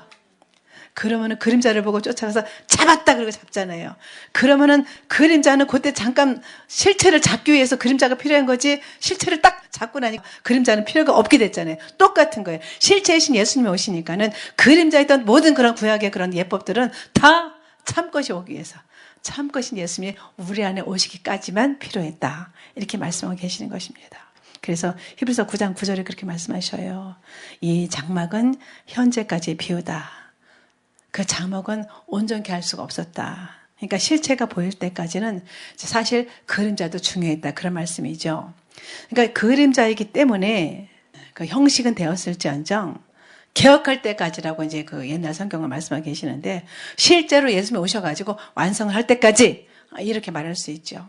그러면은 그림자를 보고 쫓아가서 잡았다 그러고 잡잖아요. 그러면은 그림자는 그때 잠깐 실체를 잡기 위해서 그림자가 필요한 거지 실체를 딱 잡고 나니까 그림자는 필요가 없게 됐잖아요. 똑같은 거예요. 실체이신 예수님이 오시니까는 그림자였던 모든 그런 구약의 그런 예법들은 다 참것이 오기 위해서 참것인 예수님이 우리 안에 오시기까지만 필요했다. 이렇게 말씀하고 계시는 것입니다. 그래서 히브리서 9장 9절에 그렇게 말씀하셔요. 이 장막은 현재까지 비우다. 그 장막은 온전케 할 수가 없었다. 그러니까 실체가 보일 때까지는 사실 그림자도 중요했다. 그런 말씀이죠. 그러니까 그림자이기 때문에 그 형식은 되었을지언정 개혁할 때까지라고 이제 그 옛날 성경을 말씀하고 계시는데 실제로 예수님이 오셔가지고 완성을 할 때까지 이렇게 말할 수 있죠.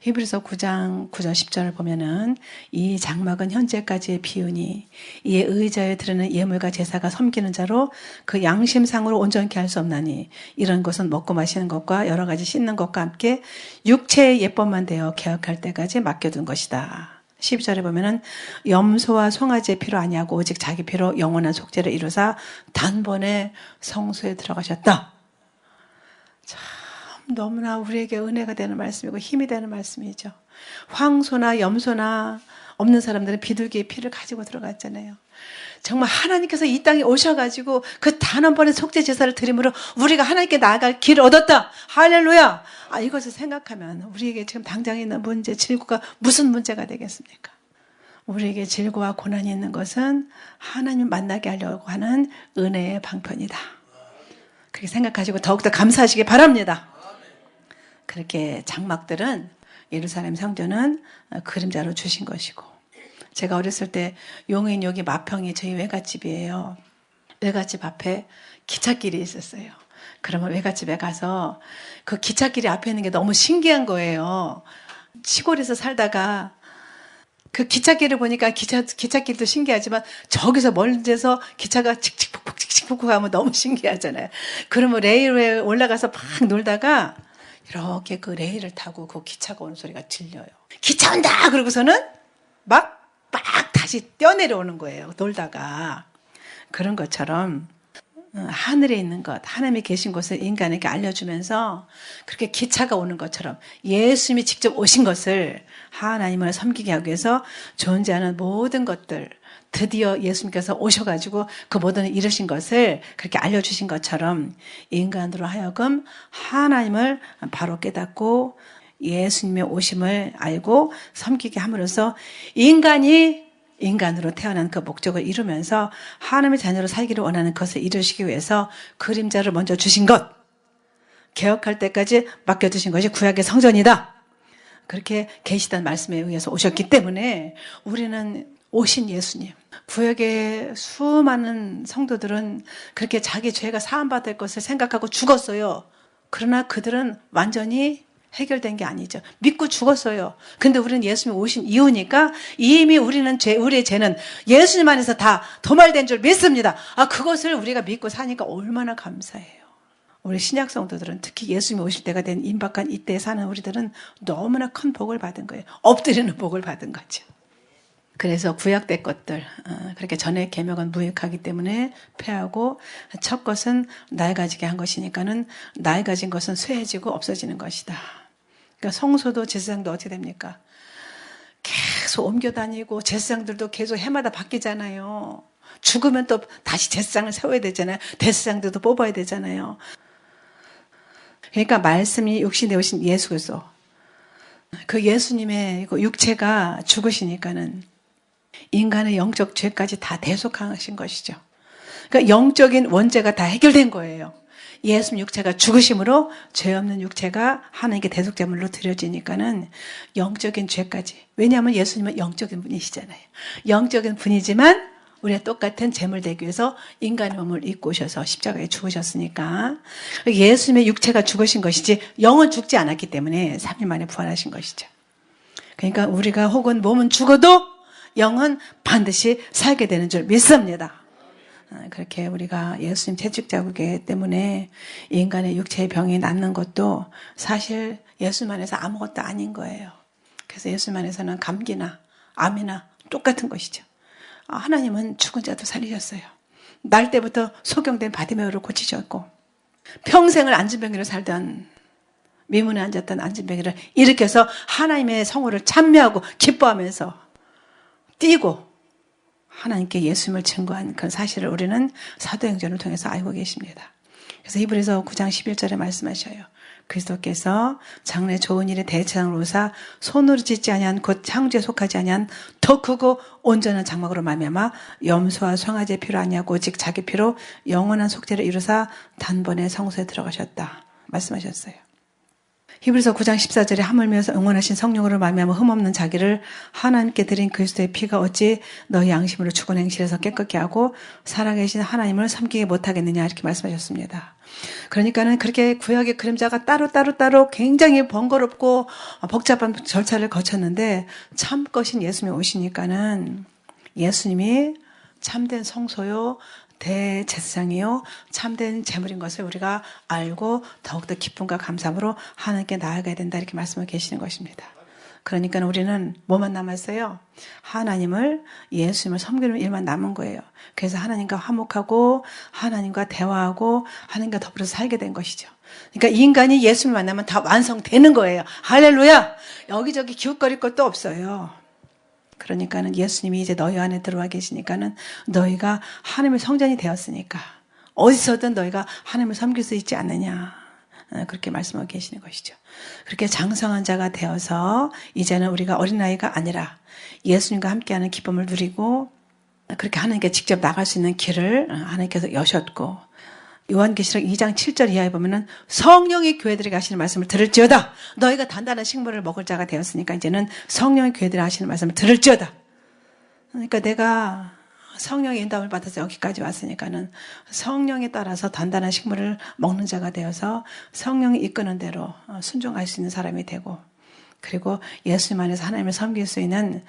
히브리서 9장 9절 10절을 보면은 이 장막은 현재까지의 비우니 이에 의자에 드리는 예물과 제사가 섬기는 자로 그 양심상으로 온전케 할 수 없나니 이런 것은 먹고 마시는 것과 여러 가지 씻는 것과 함께 육체의 예법만 되어 개혁할 때까지 맡겨둔 것이다. 12절에 보면은 염소와 송아지의 피로 아니하고 오직 자기 피로 영원한 속죄를 이루사 단번에 성소에 들어가셨다. 너무나 우리에게 은혜가 되는 말씀이고 힘이 되는 말씀이죠. 황소나 염소나 없는 사람들은 비둘기의 피를 가지고 들어갔잖아요. 정말 하나님께서 이 땅에 오셔가지고 그 단 한 번의 속죄 제사를 드림으로 우리가 하나님께 나아갈 길을 얻었다. 할렐루야. 이것을 생각하면 우리에게 지금 당장 있는 문제, 질고가 무슨 문제가 되겠습니까? 우리에게 질고와 고난이 있는 것은 하나님 만나게 하려고 하는 은혜의 방편이다. 그렇게 생각하시고 더욱더 감사하시기 바랍니다. 그렇게 장막들은 예루살렘 성전은 그림자로 주신 것이고 제가 어렸을 때 용인 여기 마평이 저희 외갓집이에요. 외갓집 앞에 기찻길이 있었어요. 그러면 외갓집에 가서 그 기찻길이 앞에 있는 게 너무 신기한 거예요. 시골에서 살다가 그 기찻길을 보니까 기찻길도 신기하지만 저기서 멀리서 기차가 칙칙폭폭 칙칙폭폭 하면 너무 신기하잖아요. 그러면 레일에 올라가서 막 놀다가 이렇게 그 레일을 타고 그 기차가 오는 소리가 들려요. 기차 온다! 그러고서는 막 다시 뛰어내려오는 거예요. 놀다가. 그런 것처럼 하늘에 있는 것, 하나님이 계신 곳을 인간에게 알려주면서 그렇게 기차가 오는 것처럼 예수님이 직접 오신 것을 하나님을 섬기게 하기 위해서 존재하는 모든 것들, 드디어 예수님께서 오셔가지고 그 모든 이루신 것을 그렇게 알려주신 것처럼 인간으로 하여금 하나님을 바로 깨닫고 예수님의 오심을 알고 섬기게 함으로써 인간이 인간으로 태어난 그 목적을 이루면서 하나님의 자녀로 살기를 원하는 것을 이루시기 위해서 그림자를 먼저 주신 것, 개혁할 때까지 맡겨두신 것이 구약의 성전이다. 그렇게 계시단 말씀에 의해서 오셨기 때문에 우리는 오신 예수님, 구약의 수많은 성도들은 그렇게 자기 죄가 사함받을 것을 생각하고 죽었어요. 그러나 그들은 완전히 해결된 게 아니죠. 믿고 죽었어요. 근데 우리는 예수님이 오신 이후니까 이미 우리의 죄는 예수님 안에서 다 도말된 줄 믿습니다. 그것을 우리가 믿고 사니까 얼마나 감사해요. 우리 신약 성도들은 특히 예수님이 오실 때가 된 임박한 이때에 사는 우리들은 너무나 큰 복을 받은 거예요. 엎드리는 복을 받은 거죠. 그래서 구약 때 것들, 그렇게 전에 계명은 무익하기 때문에 폐하고 첫 것은 낡아지게 한 것이니까는 낡아진 것은 쇠해지고 없어지는 것이다. 그러니까 성소도 제사장도 어떻게 됩니까? 계속 옮겨 다니고 제사장들도 계속 해마다 바뀌잖아요. 죽으면 또 다시 제사장을 세워야 되잖아요. 대제사장들도 뽑아야 되잖아요. 그러니까 말씀이 육신에 오신 예수 그리스도, 그 예수님의 육체가 죽으시니까는 인간의 영적 죄까지 다 대속하신 것이죠. 그러니까 영적인 원죄가 다 해결된 거예요. 예수님 육체가 죽으심으로 죄 없는 육체가 하나님께 대속제물로 드려지니까는 영적인 죄까지. 왜냐하면 예수님은 영적인 분이시잖아요. 영적인 분이지만 우리가 똑같은 제물 되기 위해서 인간의 몸을 입고 오셔서 십자가에 죽으셨으니까 예수님의 육체가 죽으신 것이지 영은 죽지 않았기 때문에 3일 만에 부활하신 것이죠. 그러니까 우리가 혹은 몸은 죽어도 영은 반드시 살게 되는 줄 믿습니다. 그렇게 우리가 예수님 채찍자국이기 때문에 인간의 육체의 병이 낫는 것도 사실 예수님 안에서 아무것도 아닌 거예요. 그래서 예수님 안에서는 감기나 암이나 똑같은 것이죠. 하나님은 죽은 자도 살리셨어요. 날 때부터 소경된 바디메오를 고치셨고 평생을 안진병기로 살던 미문에 앉았던 안진병기를 일으켜서 하나님의 성호를 찬미하고 기뻐하면서 뛰고 하나님께 예수님을 증거한 그 사실을 우리는 사도행전을 통해서 알고 계십니다. 그래서 히브리서 9장 11절에 말씀하셔요. 그리스도께서 장래 좋은 일에 대체장으로 오사 손으로 짓지 아니한 곧 창조에 속하지 아니한 더 크고 온전한 장막으로 말미암아 염소와 송아지의 피로 아니하고 오직 자기 피로 영원한 속죄를 이루사 단번에 성소에 들어가셨다 말씀하셨어요. 히브리서 9장 14절에 하물며 영원하신 성령으로 말미암아 흠없는 자기를 하나님께 드린 그리스도의 피가 어찌 너희 양심으로 죽은 행실에서 깨끗게 하고 살아계신 하나님을 섬기게 못하겠느냐 이렇게 말씀하셨습니다. 그러니까는 그렇게 구약의 그림자가 따로 굉장히 번거롭고 복잡한 절차를 거쳤는데 참것인 예수님이 오시니까는 예수님이 참된 성소요 대제사장이요 참된 제물인 것을 우리가 알고 더욱더 기쁨과 감사함으로 하나님께 나아가야 된다 이렇게 말씀을 계시는 것입니다. 그러니까 우리는 뭐만 남았어요? 하나님을 예수님을 섬기는 일만 남은 거예요. 그래서 하나님과 화목하고 하나님과 대화하고 하나님과 더불어 살게 된 것이죠. 그러니까 인간이 예수님을 만나면 다 완성되는 거예요. 할렐루야! 여기저기 기웃거릴 것도 없어요. 그러니까는 예수님이 이제 너희 안에 들어와 계시니까는 너희가 하나님의 성전이 되었으니까 어디서든 너희가 하나님을 섬길 수 있지 않느냐. 그렇게 말씀하고 계시는 것이죠. 그렇게 장성한 자가 되어서 이제는 우리가 어린아이가 아니라 예수님과 함께하는 기쁨을 누리고 그렇게 하나님께 직접 나갈 수 있는 길을 하나님께서 여셨고 요한계시록 2장 7절 이하에 보면은 성령이 교회들에게 하시는 말씀을 들을지어다. 너희가 단단한 식물을 먹을 자가 되었으니까 이제는 성령이 교회들에게 하시는 말씀을 들을지어다. 그러니까 내가 성령의 인도함을 받아서 여기까지 왔으니까는 성령에 따라서 단단한 식물을 먹는 자가 되어서 성령이 이끄는 대로 순종할 수 있는 사람이 되고 그리고 예수님 안에서 하나님을 섬길 수 있는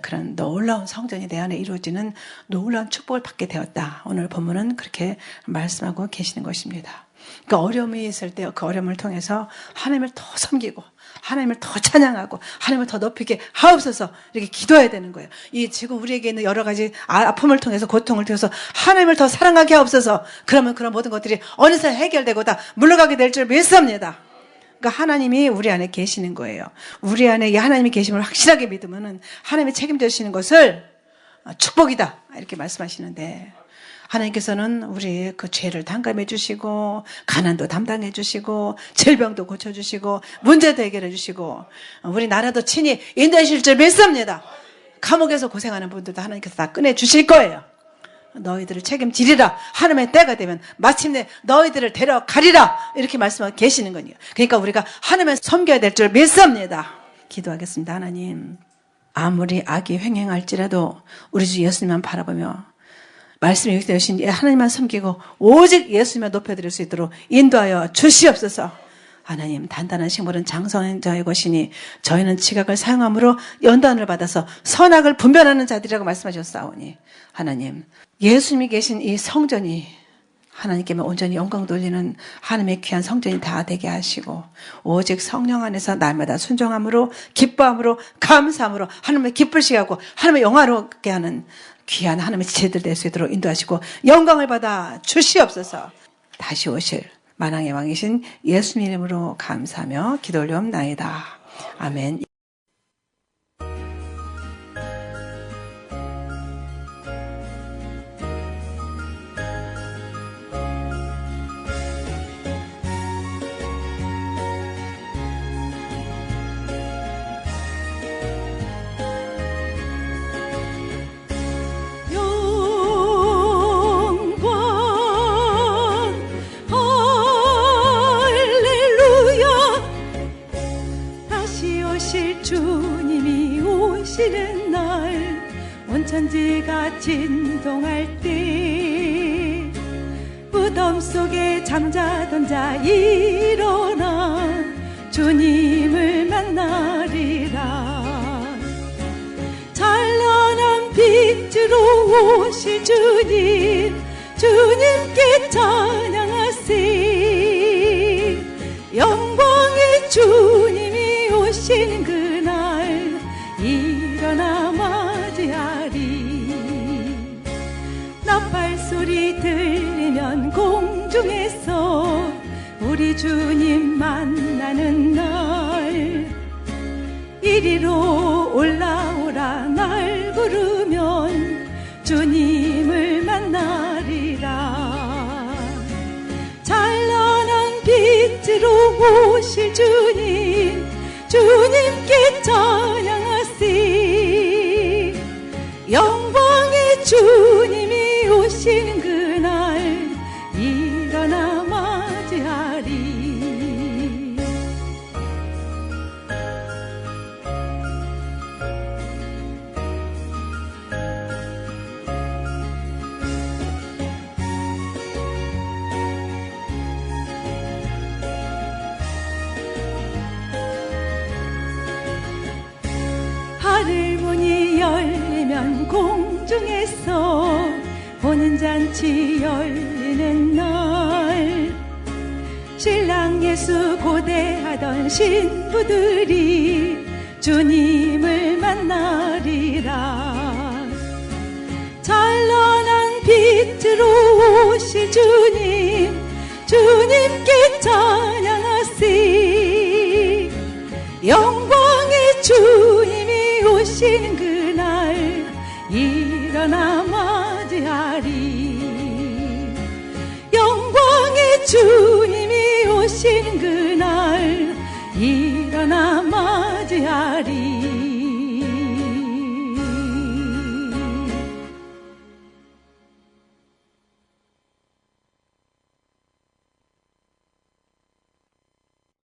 그런 놀라운 성전이 내 안에 이루어지는 놀라운 축복을 받게 되었다. 오늘 본문은 그렇게 말씀하고 계시는 것입니다. 그러니까 어려움이 있을 때 그 어려움을 통해서 하나님을 더 섬기고 하나님을 더 찬양하고 하나님을 더 높이게 하옵소서 이렇게 기도해야 되는 거예요. 이 지금 우리에게 있는 여러 가지 아픔을 통해서 고통을 통해서 하나님을 더 사랑하게 하옵소서. 그러면 그런 모든 것들이 어느새 해결되고 다 물러가게 될 줄 믿습니다. 그러니까 하나님이 우리 안에 계시는 거예요. 우리 안에 하나님이 계심을 확실하게 믿으면은 하나님이 책임져 주시는 것을 축복이다 이렇게 말씀하시는데 하나님께서는 우리의 그 죄를 탕감해 주시고 가난도 담당해 주시고 질병도 고쳐 주시고 문제도 해결해 주시고 우리 나라도 친히 인도해 주실 줄 믿습니다. 감옥에서 고생하는 분들도 하나님께서 다 꺼내 주실 거예요. 너희들을 책임지리라. 하나님의 때가 되면 마침내 너희들을 데려가리라. 이렇게 말씀하고 계시는 거예요. 그러니까 우리가 하나님을 섬겨야 될 줄 믿습니다. 기도하겠습니다. 하나님, 아무리 악이 횡행할지라도 우리 주 예수님만 바라보며 말씀이 되신 하나님만 섬기고 오직 예수님만 높여드릴 수 있도록 인도하여 주시옵소서. 하나님, 단단한 식물은 장성한 자의 것이니 저희는 지각을 사용함으로 연단을 받아서 선악을 분별하는 자들이라고 말씀하셨사오니 하나님, 예수님이 계신 이 성전이 하나님께만 온전히 영광 돌리는 하나님의 귀한 성전이 다 되게 하시고 오직 성령 안에서 날마다 순종함으로 기뻐함으로 감사함으로 하나님을 기쁘시게 하고 하나님을 영화롭게 하는 귀한 하나님의 지체들 될 수 있도록 인도하시고 영광을 받아 주시옵소서. 다시 오실 만왕의 왕이신 예수님 이름으로 감사하며 기도 올려옵나이다. 아멘. 천지가 진동할 때 무덤 속에 잠자던 자 일어나 주님을 만나리라. 오실 주님, 주님께 찬양하세. 영광의 주님이 오시는 그날 일어나 맞이하리. 나팔 소리 들리면 공중에서 우리 주님 만나는 날, 이리로 올라오라 날 부르면 주님을 만나리라. 찬란한 빛으로 오실 주님, 주님께 찬양하세. 영광의 주님이 오시는 그날 일어나 맞이하리. 하늘 문이 열리면 공중에서 보는 잔치 열리는 날, 신랑 예수 고대하던 신부들이 주님을 만나리라. 찬란한 빛으로 오실 주님, 주님께 찬양하세. 영광의 주님이 오시는 그날 일어나 맞이하리. 영광의 주님이 오시는 그날 일어나 맞이하리.